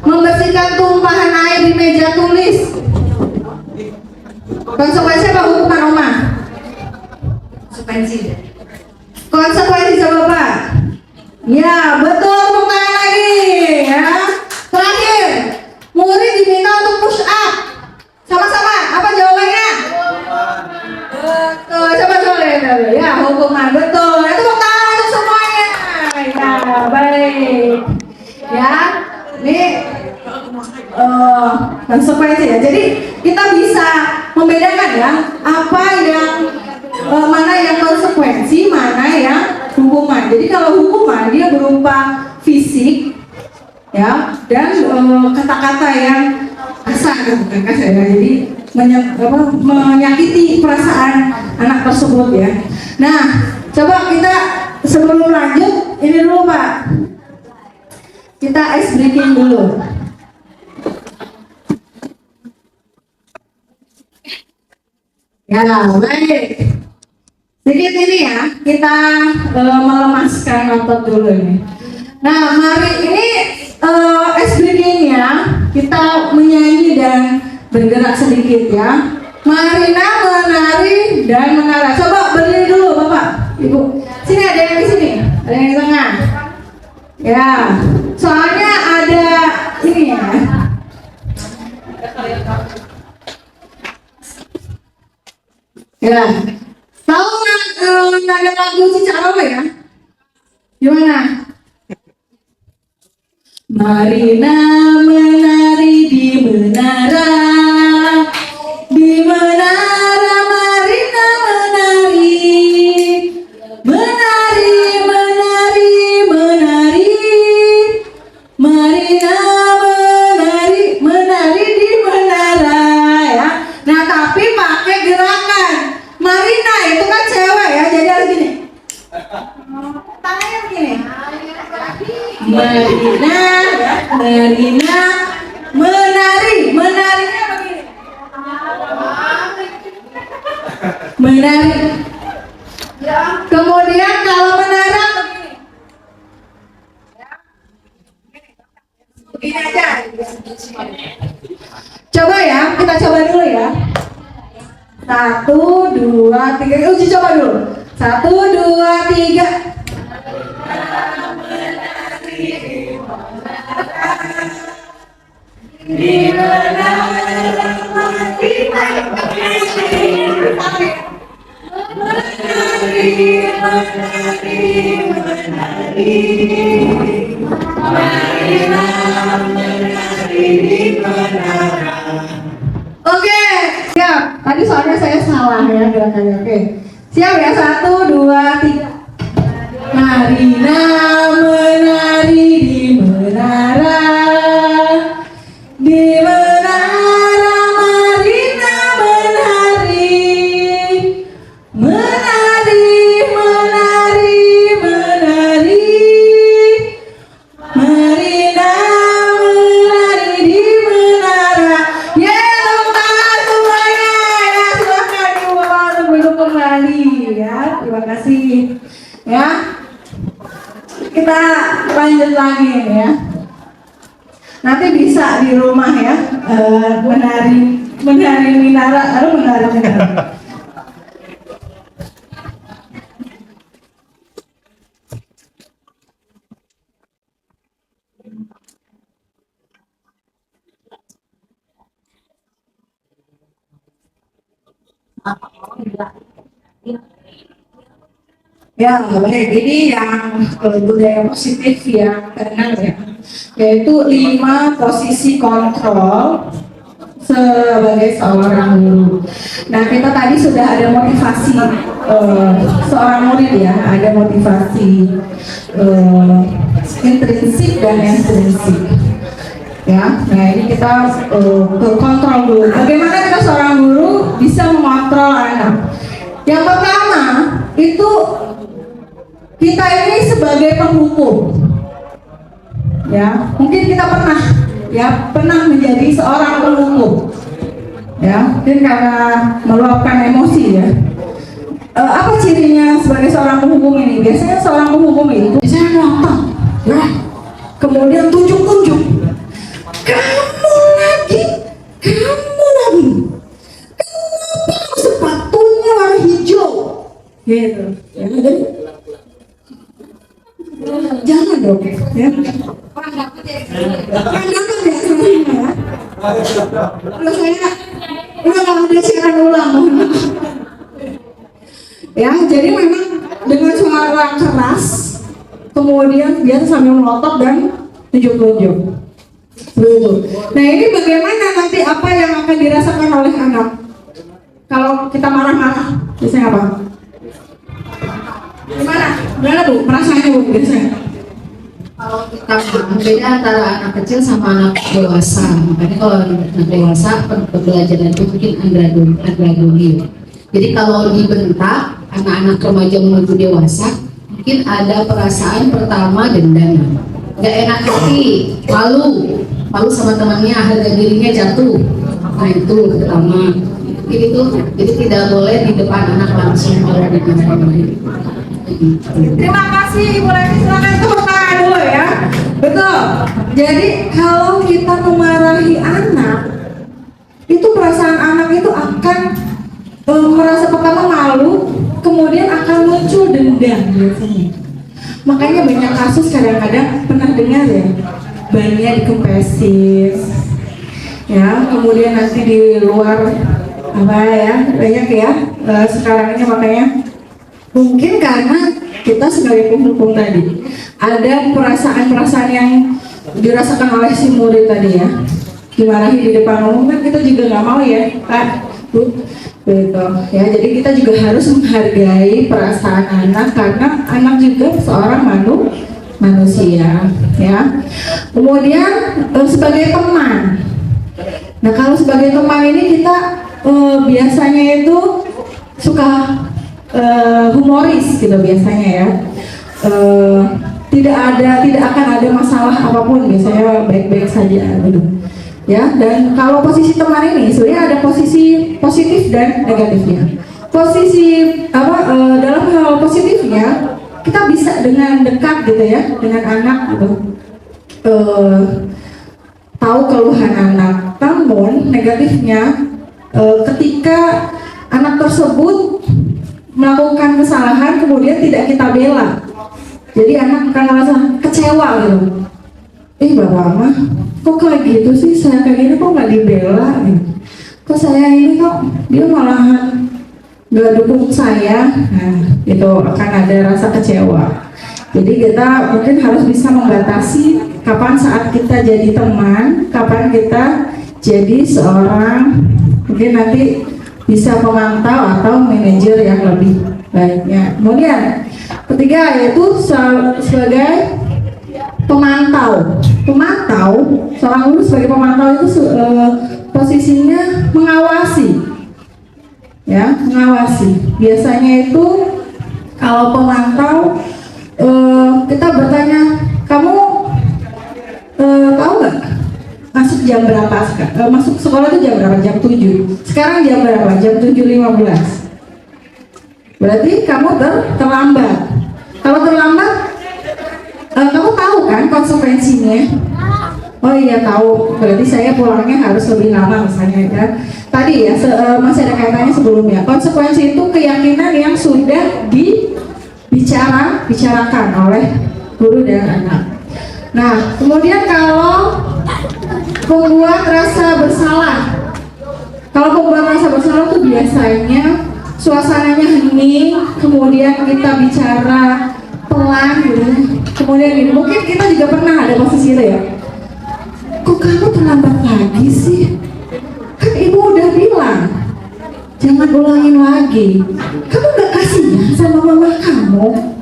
membersihkan tumpahan air di meja tulis. Konsekuensi apa hukuman Oma? Konsekuensi coba Pak. Ya betul, bukan lagi ya. Terakhir, murid diminta untuk push up. Sama-sama, apa jawabannya? Betul, coba ya hukuman, betul. Itu bukan untuk semuanya. Ya baik. Ya, ini konsekuensi ya. Jadi kita bisa membedakan ya apa yang mana yang konsekuensi, mana yang hukuman. Jadi kalau hukuman dia berupa fisik ya, dan kata-kata yang kasar, bukan kasar ya. Jadi menyakiti perasaan anak tersebut ya. Nah, coba kita sebelum lanjut ini dulu Pak. Kita ice breaking dulu. Ya, baik. Sedikit ini ya, kita melemaskan otot dulu ini. Nah, mari ini SBG-nya kita menyanyi dan bergerak sedikit ya. Marina menari dan menara. Coba berdiri dulu Bapak, Ibu. Sini ada yang di sini, ada yang di tengah. Ya, soalnya ada ini ya. Ya, tahu nggak lagu Cicak apa ya? Gimana? Marina menari di menara, Marina menari, menari, menari, menari, Marina menari, menari di menara ya. Nah tapi pakai gerakan. Marina itu kan cewek ya, jadi harus gini. Tangannya begini. Marina, Marina, menari, menarinya begini. Menari. Kemudian kalau menara begini. Begini aja. Coba ya, kita coba dulu ya. 1, 2, 3. Uji coba dulu. 1, 2, 3. Di mana Oke, siap. Tadi soalnya saya salah ya gerakannya. Oke, siap ya. 1, 2, 3. Marina menari di menara, di menara Marina menari, menari, menari, menari, Marina menari di menara. Ya, tepuk tangan semuanya ya. Silakan Ibu Bapak untuk duduk kembali ya. Terima kasih ya. Kita lanjut lagi ya. Nanti bisa di rumah ya, menari minara, menari minara. Ya, baik. Ini yang budaya positif yang keenam ya, yaitu 5 posisi kontrol sebagai seorang guru. Nah, kita tadi sudah ada motivasi seorang murid ya, ada motivasi intrinsik dan ekstrinsik. Ya, nah ini kita ke kontrol dulu. Bagaimana kita seorang guru bisa mengontrol anak? Yang pertama itu kita ini sebagai penghukum, ya mungkin kita pernah menjadi seorang penghukum, ya mungkin karena meluapkan emosi ya. Apa cirinya sebagai seorang penghukum ini? Biasanya seorang penghukum itu biasanya nonton, ya kemudian tunjuk-tunjuk, kamu lagi, kenapa sepatunya warna hijau, gitu, ya jadi jangan dong ya. Jangan ya. Kalau saya udah nggak ada siaran ulang. Ya, jadi memang dengan suara keras, kemudian biasa sambil melotot dan tunjuk-tunjuk. Begitu. Nah ini bagaimana nanti apa yang akan dirasakan oleh anak? Kalau kita marah-marah, biasanya apa? Gimana Bu? Perasaannya Bu biasanya? Kalau kita beda antara anak kecil sama anak dewasa. Makanya kalau anak dewasa pembelajaran itu mungkin andragogi. Jadi kalau dibentak anak-anak remaja menuju dewasa, mungkin ada perasaan pertama dendam, nggak enak hati, malu sama temannya, harga dirinya jatuh. Nah itu pertama. Jadi tidak boleh di depan anak langsung kalau di depan. Terima kasih Ibu Leni, silakan tepuk tangan dulu ya. Betul. Jadi kalau kita memarahi anak, itu perasaan anak itu akan merasa pertama malu, kemudian akan muncul dendam biasanya. Makanya banyak kasus kadang-kadang pernah dengar ya, bayinya dikempesin, ya, kemudian nanti di luar apa ya, banyak ya sekarang ini. Makanya mungkin karena kita sebagai penghukum tadi ada perasaan-perasaan yang dirasakan oleh si murid tadi ya, dimarahi di depan umum, kan kita juga nggak mau ya Pak Bu, gitu ya. Jadi kita juga harus menghargai perasaan anak, karena anak juga seorang manusia ya. Kemudian sebagai teman, nah kalau sebagai teman ini kita biasanya itu suka humoris gitu biasanya ya. Tidak akan ada masalah apapun, biasanya baik-baik saja gitu ya. Dan kalau posisi teman ini sebenarnya ada posisi positif dan negatifnya. Posisi dalam hal positifnya, kita bisa dengan dekat gitu ya dengan anak gitu, tahu keluhan anak. Namun negatifnya, ketika anak tersebut melakukan kesalahan kemudian tidak kita bela, jadi anak akan merasa kecewa gitu. Bapak mah kok kayak gitu sih, saya kayak gini kok nggak dibela gitu. Kok saya ini kok dia malahan nggak dukung saya. Nah itu akan ada rasa kecewa. Jadi kita mungkin harus bisa membatasi kapan saat kita jadi teman, kapan kita jadi seorang mungkin nanti bisa pemantau atau manajer yang lebih baiknya. Kemudian ketiga yaitu sebagai pemantau. Seorang guru sebagai pemantau itu posisinya mengawasi, ya, mengawasi. Biasanya itu kalau pemantau kita bertanya, kamu tahu nggak masuk jam berapa? Masuk sekolah itu jam berapa? Jam 7. Sekarang jam berapa? Jam 7.15. Berarti kamu terlambat. Kalau terlambat, kamu tahu kan konsekuensinya? Oh iya tahu. Berarti saya pulangnya harus lebih lama misalnya kan. Tadi ya masih ada kaitannya sebelumnya. Konsekuensi itu keyakinan yang sudah dibicarakan oleh guru dan anak. Nah, kemudian kalau pembuat rasa bersalah. Kalau pembuat rasa bersalah itu biasanya suasananya hening, kemudian kita bicara pelan gitu. Kemudian gini, mungkin kita juga pernah ada posisi itu ya. Kok kamu terlambat lagi sih? Kan ibu udah bilang jangan ulangin lagi. Kamu gak kasihan sama mama kamu,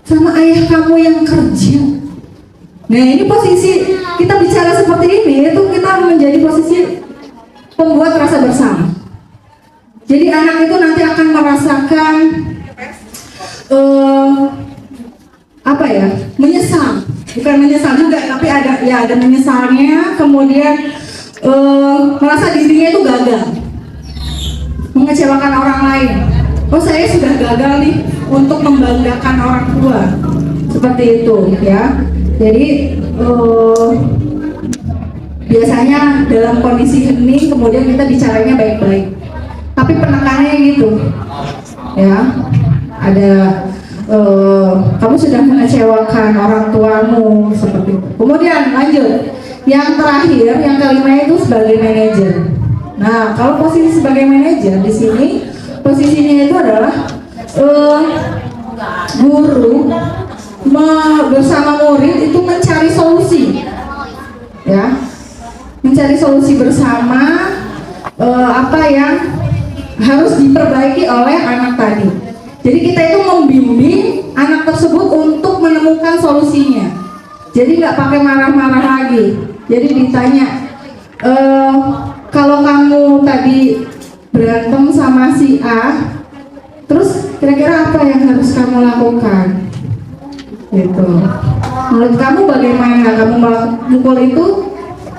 sama ayah kamu yang kerja? Nah ini posisi kita bicara seperti ini, itu kita menjadi posisi pembuat rasa bersama. Jadi anak itu nanti akan merasakan menyesal, bukan menyesal juga, tapi ada menyesalnya, kemudian merasa dirinya itu gagal, mengecewakan orang lain. Oh saya sudah gagal nih untuk membanggakan orang tua, seperti itu ya. Jadi biasanya dalam kondisi hening kemudian kita bicaranya baik-baik, tapi penekanannya gitu ya, ada kamu sudah mengecewakan orang tuamu, seperti itu. Kemudian lanjut, yang terakhir, yang kelima itu sebagai manajer. Nah kalau posisi sebagai manajer di sini posisinya itu adalah guru bersama murid itu mencari solusi, ya, mencari solusi bersama apa yang harus diperbaiki oleh anak tadi. Jadi kita itu membimbing anak tersebut untuk menemukan solusinya. Jadi nggak pakai marah-marah lagi. Jadi ditanya, kalau kamu tadi berantem sama si A, terus kira-kira apa yang harus kamu lakukan? Gitu. Menurut kamu bagaimana? Kamu mukul itu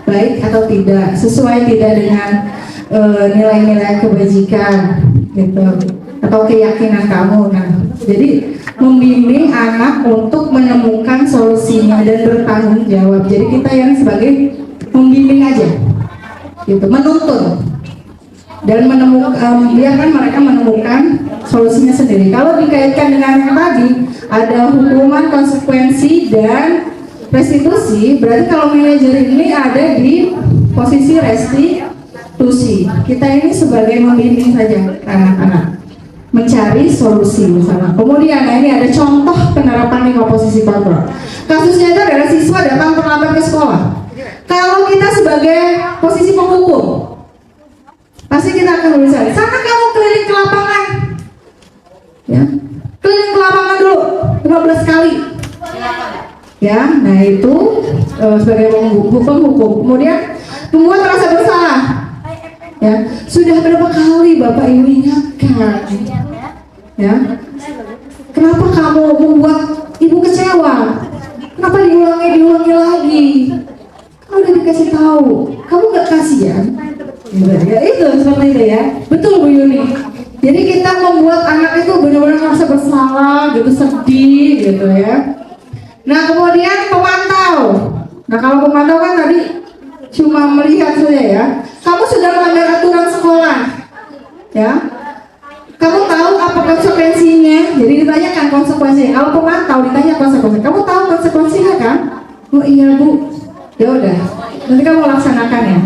baik atau tidak? Sesuai tidak dengan nilai-nilai kebajikan, gitu, atau keyakinan kamu? Nah, jadi membimbing anak untuk menemukan solusinya dan bertanggung jawab. Jadi kita yang sebagai membimbing aja, gitu, menuntun dan menemukan, biarkan mereka menemukan solusinya sendiri. Kalau dikaitkan dengan yang tadi, ada hukuman, konsekuensi, dan restitusi. Berarti kalau manajer ini ada di posisi restitusi. Kita ini sebagai membimbing saja anak-anak mencari solusi bersama. Kemudian, nah ini ada contoh penerapan lingkup posisi kontrol. Kasusnya itu adalah siswa datang terlambat ke sekolah. Kalau kita sebagai posisi penghukum, pasti kita akan berusaha. Sana kamu keliling ke lapangan, ya, keliling ke lapangan dulu 15 kali. Ya, nah itu sebagai hukum. Kemudian membuat rasa bersalah. Ya, sudah berapa kali Bapak Ibu ingatkan, ya, kenapa kamu membuat Ibu kecewa? Kenapa diulangi lagi? Kamu udah dikasih tahu, kamu nggak kasihan? Ya itu seperti itu ya, betul Bu Yuni. Jadi kita membuat anak itu benar-benar merasa bersalah, gitu, sedih, gitu ya. Nah kemudian pemantau. Nah kalau pemantau kan tadi cuma melihat saja ya. Kamu sudah melanggar aturan sekolah, ya. Kamu tahu apa konsekuensinya? Jadi ditanyakan konsekuensinya. Kalau pemantau ditanya konsekuensinya, kamu tahu konsekuensinya kan? Oh iya Bu. Ya udah, nanti kamu laksanakan ya.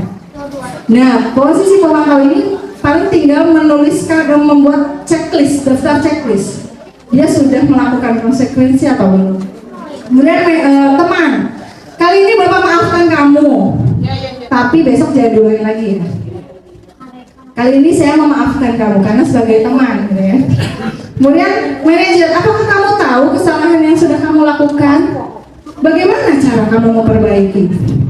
Nah, posisi pemantau ini paling tinggal menuliskan dan membuat checklist, daftar checklist. Dia sudah melakukan konsekuensi atau belum. Kemudian teman, kali ini Bapak maafkan kamu, tapi besok jangan diulangi lagi ya. Kali ini saya memaafkan kamu karena sebagai teman, gitu ya. Kemudian manajer, apakah kamu tahu kesalahan yang sudah kamu lakukan? Bagaimana cara kamu memperbaiki?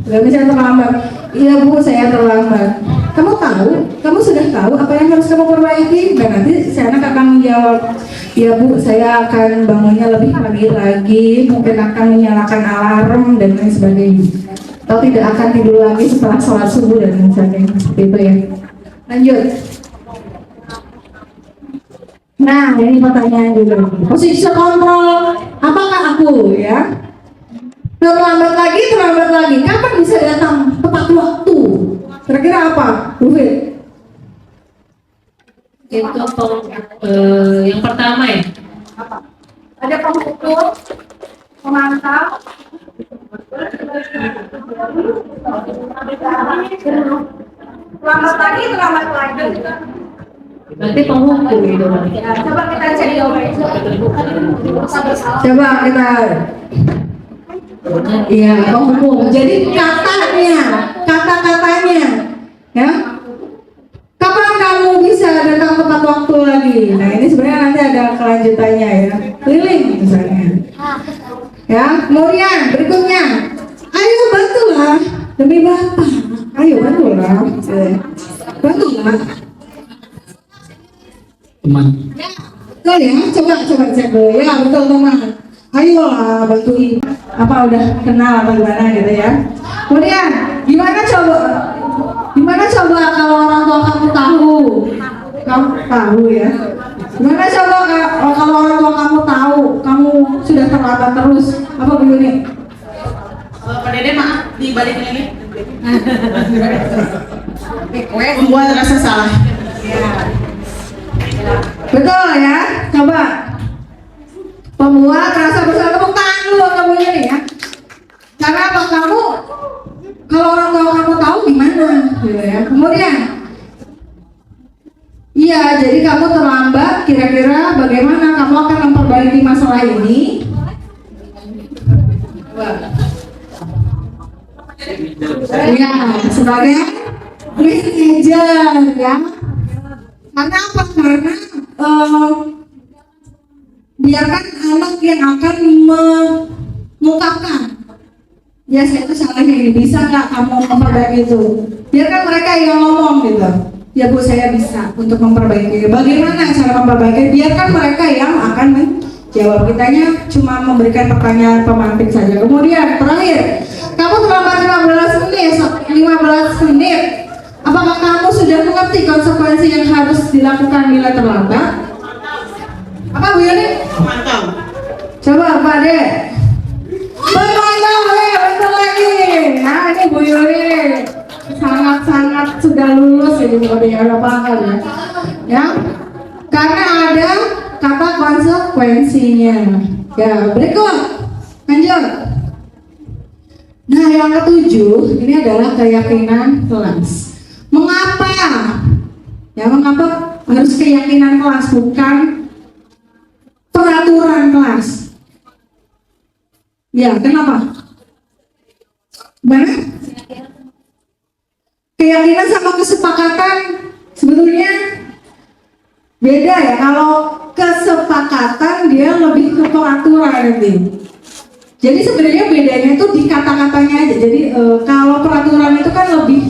Misalnya terlambat, iya Bu saya terlambat. Kamu tahu, kamu sudah tahu apa yang harus kamu perbaiki? Dan nanti si anak akan menjawab, iya Bu saya akan bangunnya lebih pagi lagi, mungkin akan menyalakan alarm dan lain sebagainya. Atau tidak akan tidur lagi setelah sholat subuh dan lain sebagainya. Seperti itu ya. Lanjut. Nah ini pertanyaan juga. Posisi kontrol, apakah aku ya? Terlambat lagi. Kapan bisa datang tepat waktu? Kira-kira apa, Bu Fit? Itu yang pertama ya. Apa? Ada penghukum, pemantau, terlambat lagi. Berarti penghukum gitu kan. Coba kita cek Coba kita. Iya, penghukum. Jadi kata-katanya, ya. Kapan kamu bisa datang tepat waktu lagi? Nah ini sebenarnya nanti ada kelanjutannya ya. Keliling misalnya. Ya, kemudian berikutnya, ayo bantulah demi Bapak. Ayo bantulah. Bantulah. Teman. Betul ya, coba cek dulu ya, betul teman. Ayolah bantuin. Apa udah kenal atau gimana gitu ya. Kemudian gimana coba kalau orang tua kamu tahu ya. Gimana coba kalau orang tua kamu tahu kamu sudah terlambat terus, apa begini? Pak Dede maaf dibalikin ini. Membuat rasa salah. Betul ya, coba. Pembuat rasa bersalah, tepuk tangan dulu kamu ini ya. Karena apa kamu? Kalau orang tua kamu tahu gimana, gitu ya. Kemudian, iya, jadi kamu terlambat. Kira-kira bagaimana kamu akan memperbaiki masalah ini? Ya, sebagai manajer ya. Karena apa? Karena biarkan anak yang akan mengungkapkan, ya saya itu salah ini, bisa nggak kamu memperbaiki itu? Biarkan mereka yang ngomong gitu. Ya Bu saya bisa untuk memperbaiki. Bagaimana cara memperbaiki? Biarkan mereka yang akan menjawab. Kitanya cuma memberikan pertanyaan pemantik saja. Kemudian terakhir, kamu terlambat 15 menit. Apakah kamu sudah mengerti konsekuensi yang harus dilakukan bila terlambat? Apa Bu Yuni? Pemantau. Coba Pak De. Betul lagi. Nah ini Bu Yuri sangat sudah lulus ini udah paham ya. Ya, karena ada kata konsekuensinya. Ya, berikut lanjut. Nah, yang ketujuh ini adalah keyakinan kelas. Mengapa? Ya, mengapa harus keyakinan kelas bukan peraturan kelas? Ya, kenapa? Mana? Keyakinan sama kesepakatan sebetulnya beda ya. Kalau kesepakatan dia lebih ke peraturan nanti. Jadi sebenarnya bedanya itu di kata-katanya aja. Jadi kalau peraturan itu kan lebih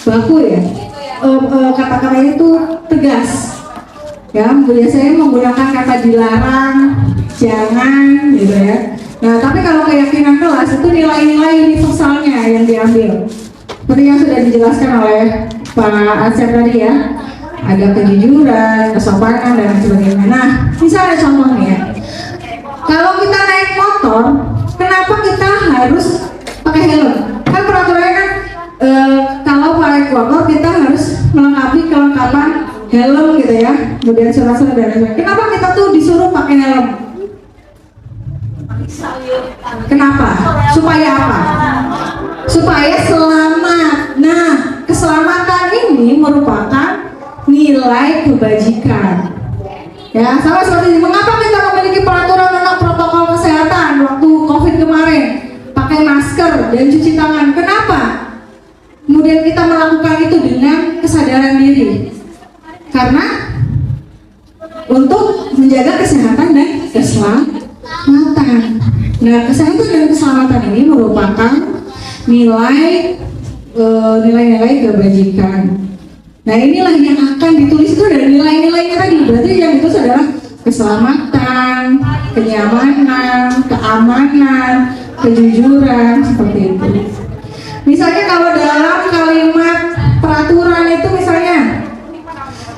baku ya. Kata-katanya itu tegas. Ya, biasanya menggunakan kata dilarang, jangan, gitu ya. Nah, tapi kalau keyakinan kelas itu nilai-nilai universalnya yang diambil. Seperti yang sudah dijelaskan oleh Pak Asep tadi ya. Ada kejujuran, kesopanan dan sebagainya. Nah, misalnya contohnya ya. Kalau kita naik motor, kenapa kita harus pakai helm? Kan peraturannya kan kalau naik motor kita harus melengkapi kelengkapan helm gitu ya. Kemudian surat-surat dan lain-lain. Kenapa kita tuh disuruh pakai helm? Kenapa? Supaya apa? Supaya selamat. Nah, keselamatan ini merupakan nilai kebajikan. Ya, sama seperti ini. Mengapa kita memiliki peraturan tentang protokol kesehatan waktu COVID kemarin? Pakai masker dan cuci tangan. Kenapa? Kemudian kita melakukan itu dengan kesadaran diri. Karena untuk menjaga kesehatan dan keselamatan. Nah, kesehatan dan keselamatan ini merupakan nilai-nilai kebajikan. Nah, inilah yang akan ditulis itu dari nilai-nilainya tadi. Berarti yang itu adalah keselamatan, kenyamanan, keamanan, kejujuran, seperti itu. Misalnya kalau dalam kalimat peraturan itu misalnya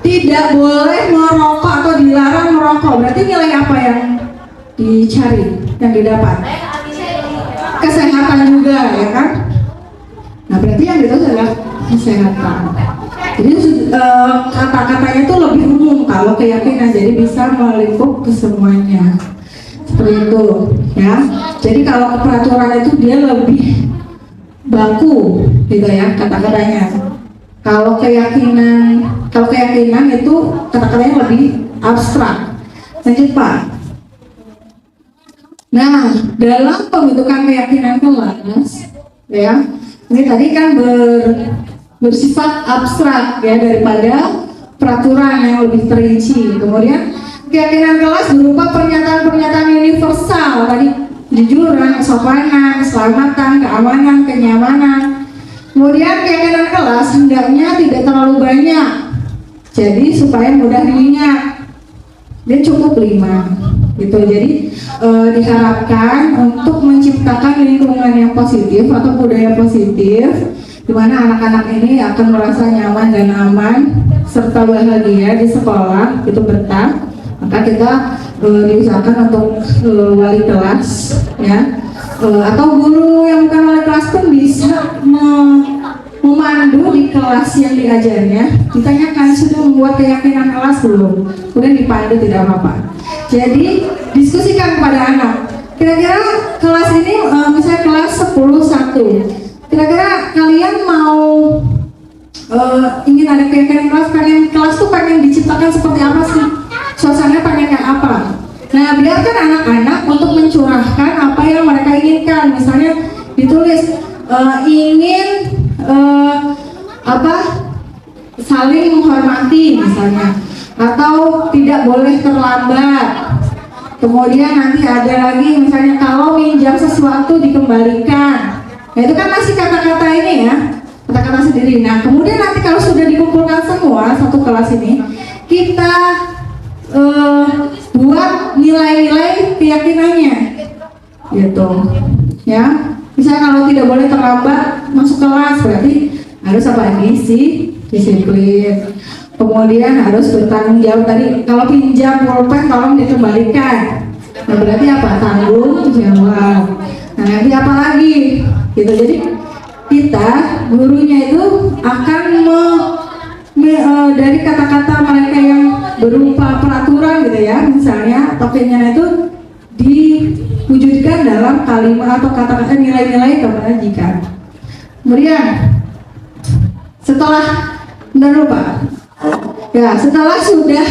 tidak boleh merokok atau dilarang merokok, berarti nilai apa yang dicari, yang didapat? Kesehatan juga, ya kan? Nah, berarti yang itu adalah kesehatan. Jadi kata-katanya itu lebih umum kalau keyakinan, jadi bisa melingkup ke semuanya. Seperti itu, ya. Jadi kalau peraturan itu dia lebih baku, gitu ya, kata-katanya. Kalau keyakinan itu kata-katanya lebih abstrak. Lanjut Pak. Nah, dalam pembentukan keyakinan kelas, ya, ini tadi kan bersifat abstrak ya daripada peraturan yang lebih terinci. Kemudian keyakinan kelas berupa pernyataan-pernyataan universal tadi, kejujuran, kesopanan, keselamatan, keamanan, kenyamanan. Kemudian keyakinan kelas hendaknya tidak terlalu banyak, jadi supaya mudah diingat. Dia cukup 5 gitu. Jadi diharapkan untuk menciptakan lingkungan yang positif atau budaya positif di mana anak-anak ini akan merasa nyaman dan aman serta bahagia di sekolah, itu betah. Maka kita diusahakan untuk wali kelas ya, atau guru yang bukan wali kelas pun bisa memandu di kelas yang diajarnya. Ditanyakan sudah membuat keyakinan kelas belum, kemudian dipandu, tidak apa-apa. Jadi diskusikan kepada anak, kira-kira kelas ini misalnya kelas 10-1, kira-kira kalian mau ingin ada keyakinan kelas, pengen kelas tuh pengen diciptakan seperti apa sih? Suasananya pengen kayak apa? Nah, biarkan anak-anak untuk mencurahkan apa yang mereka inginkan. Misalnya ditulis ingin saling menghormati misalnya, atau tidak boleh terlambat. Kemudian nanti ada lagi misalnya kalau minjam sesuatu dikembalikan. Nah, itu kan masih kata-kata ini ya, kata-kata sendiri. Nah, kemudian nanti kalau sudah dikumpulkan semua satu kelas ini, kita buat nilai-nilai keyakinannya, gitu. Ya, misalnya kalau tidak boleh terlambat masuk kelas, berarti harus apa ini sih? Disiplin. Kemudian harus bertanggung jawab tadi. Kalau pinjam pulpen tolong dikembalikan. Nah, berarti apa? Tanggung jawab. Nah, nanti apa lagi? Gitu. Jadi kita gurunya itu akan dari kata-kata mereka yang berupa peraturan gitu ya, misalnya atau keinginan itu diwujudkan dalam kalimat atau kata-kata nilai-nilai kebajikan. Kemudian setelah setelah sudah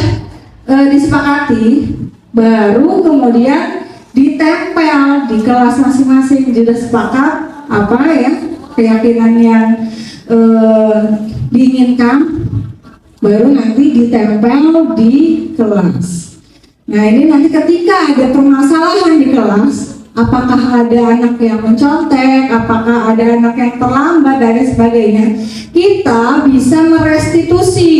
disepakati, baru kemudian ditempel di kelas masing-masing. Sudah sepakat apa ya keyakinan yang diinginkan, baru nanti ditempel di kelas. Nah, ini nanti ketika ada permasalahan di kelas, apakah ada anak yang mencontek, apakah ada anak yang terlambat dan sebagainya, kita bisa merestitusi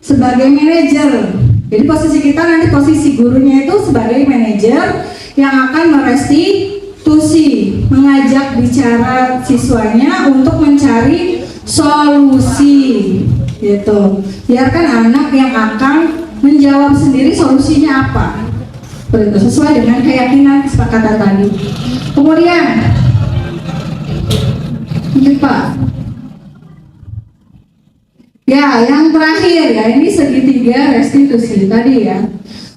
sebagai manajer. Jadi posisi kita nanti, posisi gurunya itu sebagai manajer yang akan merestitusi, mengajak bicara siswanya untuk mencari solusi gitu. Biarkan anak yang akan menjawab sendiri solusinya apa, sesuai dengan keyakinan kesepakatan tadi. Kemudian ini Pak, ya yang terakhir ya, ini segitiga restitusi tadi ya.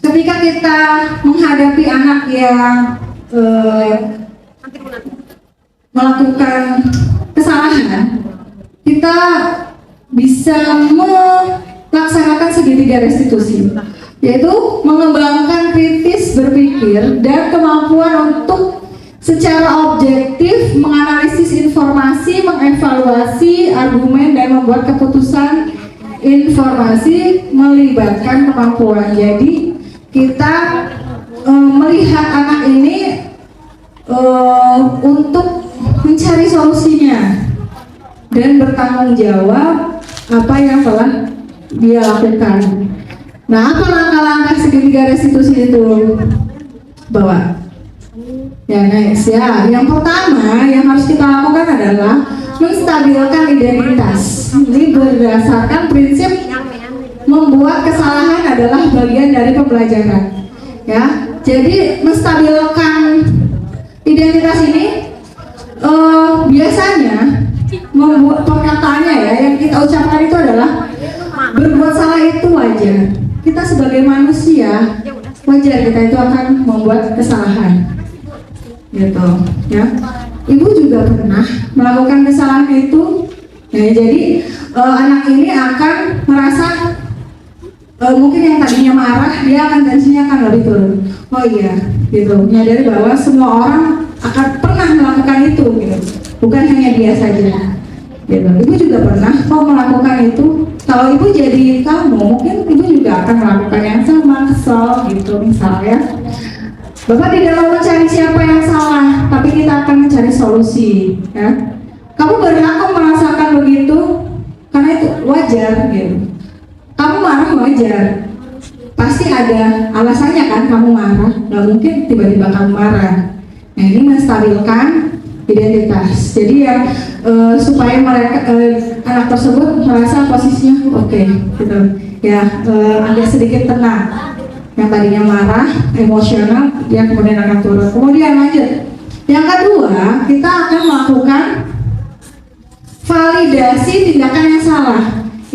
Ketika kita menghadapi anak yang melakukan kesalahan, kita bisa melaksanakan segitiga restitusi, yaitu mengembangkan kritis berpikir dan kemampuan untuk secara objektif menganalisis informasi, mengevaluasi argumen dan membuat keputusan informasi melibatkan kemampuan. Jadi kita melihat anak ini untuk mencari solusinya dan bertanggung jawab apa yang telah dia lakukan. Nah, apa langkah-langkah segitiga restitusi itu? Bawa. Ya, next ya. Yang pertama yang harus kita lakukan adalah menstabilkan identitas. Ini berdasarkan prinsip membuat kesalahan adalah bagian dari pembelajaran. Ya, jadi menstabilkan identitas ini biasanya membuat perkataannya ya yang kita ucapkan itu adalah berbuat salah itu wajar. Kita sebagai manusia wajar kita itu akan membuat kesalahan, gitu ya. Ibu juga pernah melakukan kesalahan itu, ya, jadi anak ini akan merasa mungkin yang tadinya marah dia akan tensinya akan lebih turun. Oh iya, gitu. Menyadari bahwa semua orang akan pernah melakukan itu, gitu. Bukan hanya dia saja. Gitu. Ibu juga pernah melakukan itu. Kalau ibu jadi kamu, mungkin ibu juga akan melakukan yang sama, kesel gitu misalnya. Bapak tidak mau mencari siapa yang salah, tapi kita akan mencari solusi. Ya. Kamu berhak merasakan begitu, karena itu wajar. Gitu. Kamu marah wajar, pasti ada alasannya kan kamu marah. Nggak mungkin tiba-tiba kamu marah. Nah, ini menstabilkan identitas. Jadi ya supaya mereka anak tersebut merasa posisinya oke, gitu. Ya agak sedikit tenang. Yang tadinya marah, emosional, dia kemudian akan turun. Kemudian lanjut. Yang kedua, kita akan melakukan validasi tindakan yang salah.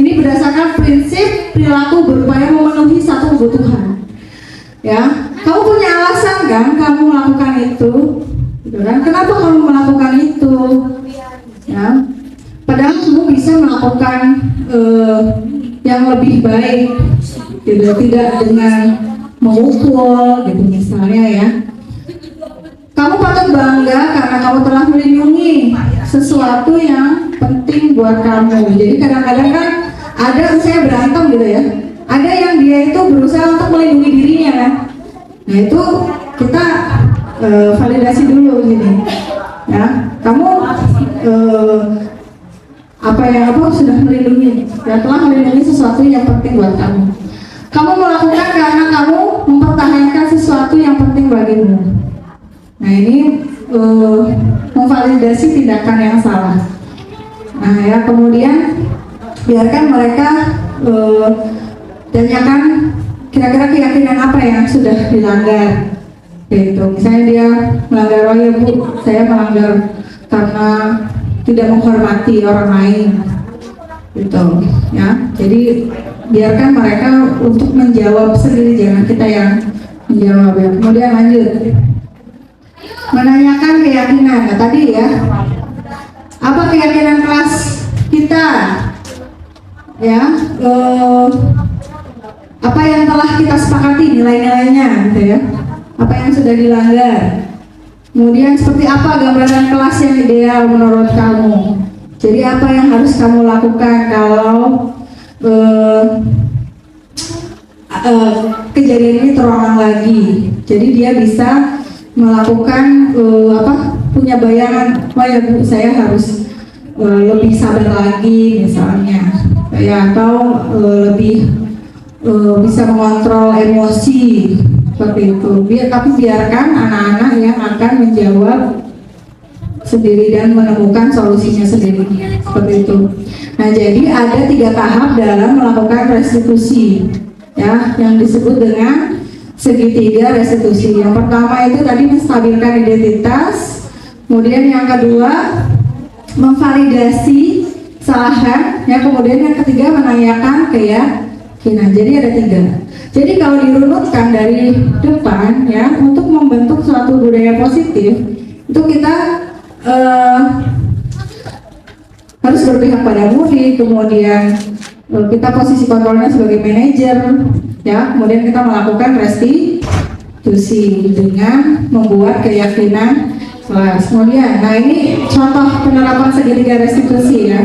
Ini berdasarkan prinsip perilaku berupaya memenuhi satu kebutuhan. Ya, kamu punya alasan kan kamu melakukan itu? Gitu kan? Kenapa kamu melakukan itu? Ya, padahal kamu bisa melakukan yang lebih baik, gitu, tidak dengan memukul, gitu misalnya ya. Kamu patut bangga karena kamu telah melindungi sesuatu yang penting buat kamu. Jadi kadang-kadang kan ada misalnya berantem gitu ya. Ada yang dia itu berusaha untuk melindungi dirinya kan. Nah itu kita validasi dulu gini. Ya, kamu apa sudah melindungi, ya telah melindungi sesuatu yang penting buat kamu. Kamu melakukan karena kamu mempertahankan sesuatu yang penting bagimu. Nah ini memvalidasi tindakan yang salah. Nah ya, kemudian biarkan mereka tanyakan kira-kira keyakinan apa yang sudah dilanggar gitu. Misalnya dia melanggar, oh ya Bu, saya melanggar karena tidak menghormati orang lain gitu ya. Jadi biarkan mereka untuk menjawab sendiri, jangan kita yang menjawab ya. Kemudian lanjut menanyakan keyakinan. Nah, tadi ya, apa keyakinan kelas kita ya, apa yang telah kita sepakati nilai-nilainya gitu ya, apa yang sudah dilanggar. Kemudian seperti apa gambaran kelas yang ideal menurut kamu. Jadi apa yang harus kamu lakukan kalau kejadian ini terulang lagi. Jadi dia bisa melakukan punya bayangan, oh ya Bu, saya harus lebih sabar lagi misalnya ya, atau lebih bisa mengontrol emosi seperti itu. Tapi biarkan anak-anak yang akan menjawab sendiri dan menemukan solusinya sendiri seperti itu. Nah, jadi ada 3 tahap dalam melakukan restitusi ya, yang disebut dengan segitiga restitusi. Yang pertama itu tadi menstabilkan identitas, kemudian yang kedua memvalidasi kesalahan, ya, kemudian yang ketiga menanyakan keyakinan. Jadi ada 3. Jadi kalau dirunutkan dari depan ya, untuk membentuk suatu budaya positif itu kita harus berpihak pada murid, kemudian kita posisi kontrolnya sebagai manajer ya, kemudian kita melakukan restitusi dengan membuat keyakinan kelas. Kemudian, nah ini contoh penerapan segitiga restitusi ya.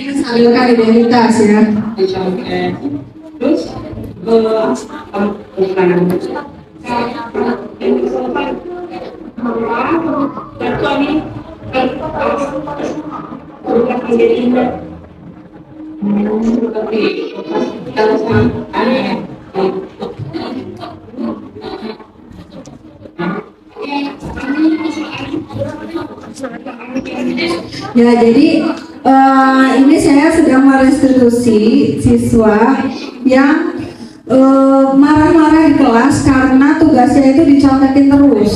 Menstabilkan identitas ya. Ya, jadi ini saya sedang merestitusi siswa yang marah-marah di kelas karena tugasnya itu dicontekin terus.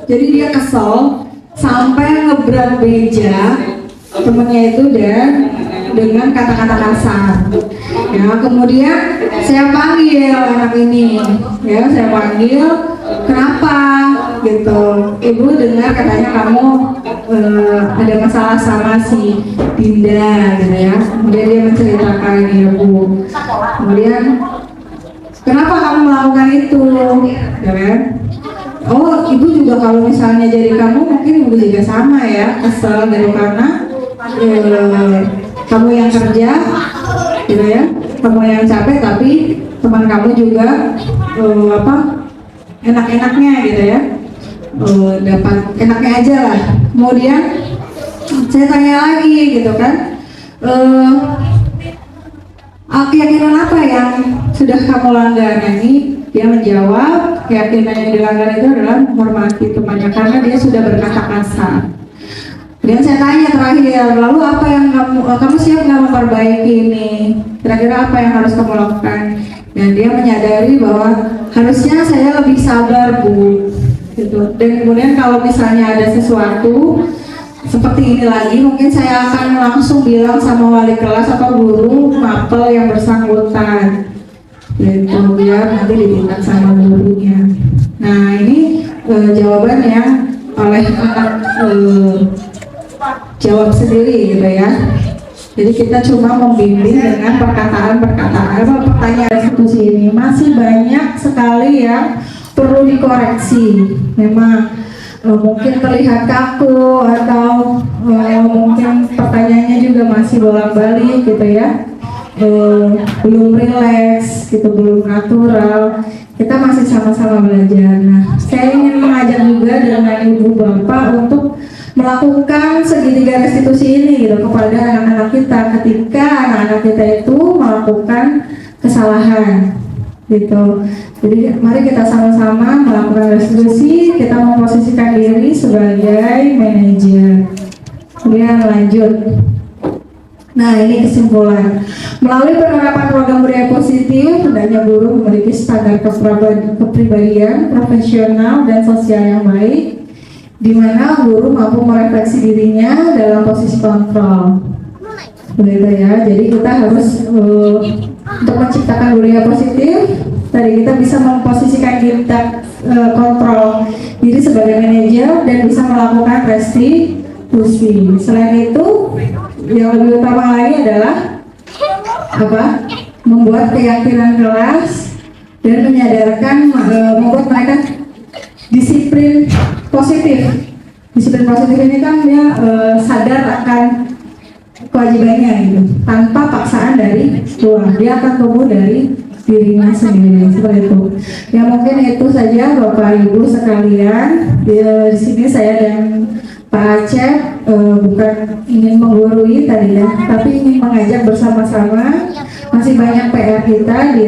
Jadi dia kesel sampai ngebrak meja temennya itu dan dengan kata-kata kasar. Ya, kemudian saya panggil anak ini, ya saya panggil, kenapa gitu? Ibu dengar katanya kamu ada masalah sama si Dinda gitu ya. Kemudian dia menceritakan, ya Bu. Kemudian kenapa kamu melakukan itu? Ya kan? Oh, ibu juga kalau misalnya jadi kamu mungkin ibu juga sama ya, kesel dari karena kamu yang kerja, gitu ya, kamu yang capek, tapi teman kamu juga enak-enaknya gitu ya, dapat enaknya aja lah. Kemudian saya tanya lagi gitu kan, keyakinan apa yang sudah kamu langgar? Ini dia menjawab keyakinan yang dilanggar itu adalah menghormati temannya karena dia sudah berkata kasar. Dan saya tanya terakhir, lalu apa yang kamu siap nggak memperbaiki ini? Kira-kira apa yang harus kamu lakukan? Dan dia menyadari bahwa harusnya saya lebih sabar Bu, gitu. Dan kemudian kalau misalnya ada sesuatu seperti ini lagi, mungkin saya akan langsung bilang sama wali kelas atau guru mapel yang bersangkutan, gitu, biar nanti ditindak sama gurunya. Nah ini jawaban yang oleh anak jawab sendiri gitu ya. Jadi kita cuma membimbing dengan perkataan-perkataan. Pertanyaan restitusi ini masih banyak sekali yang perlu dikoreksi. Memang mungkin terlihat kaku atau mungkin pertanyaannya juga masih bolak-balik gitu ya, belum rileks gitu, belum natural, kita masih sama-sama belajar. Nah, saya ingin mengajak juga dengan ibu bapak untuk melakukan segitiga restitusi ini gitu kepada anak-anak kita ketika anak-anak kita itu melakukan kesalahan gitu. Jadi mari kita sama-sama melakukan restitusi, kita memposisikan diri sebagai manajer. Kemudian lanjut. Nah, ini kesimpulan. Melalui penerapan program budaya positif, hendaknya guru memiliki standar kepribadian, profesional, dan sosial yang baik, di mana guru mampu merefleksi dirinya dalam posisi kontrol. Begitu ya. Jadi kita harus untuk menciptakan budaya positif, tadi kita bisa memposisikan kita kontrol diri sebagai manajer dan bisa melakukan restitusi. Selain itu, yang lebih utama lagi adalah apa? Membuat keyakinan kelas dan menyadarkan, membuat mereka disiplin positif. Disiplin positif ini kan dia sadar akan kewajibannya gitu, tanpa paksaan dari luar. Dia akan tumbuh dari dirinya sendiri, seperti itu. Ya mungkin itu saja Bapak Ibu sekalian. Di sini saya dan Pak Acep bukan ingin menggurui tadi ya, tapi ingin mengajak bersama-sama. Masih banyak PR kita di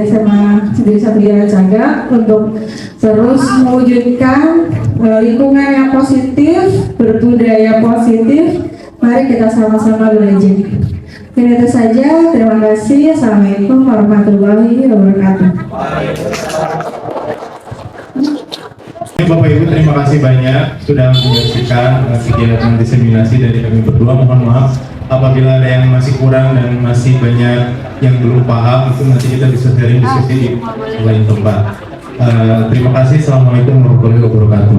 SMA Negeri 1 Cagak untuk terus mewujudkan lingkungan yang positif, berbudaya positif. Mari kita sama-sama belajar. Dan itu saja, terima kasih. Assalamualaikum warahmatullahi wabarakatuh. Bapak Ibu, terima kasih banyak sudah menyaksikan kegiatan diseminasi dari kami berdua. Mohon maaf apabila ada yang masih kurang dan masih banyak yang belum paham, itu nanti kita bisa sharing diskusi di lain tempat. Terima kasih. Assalamualaikum warahmatullahi wabarakatuh.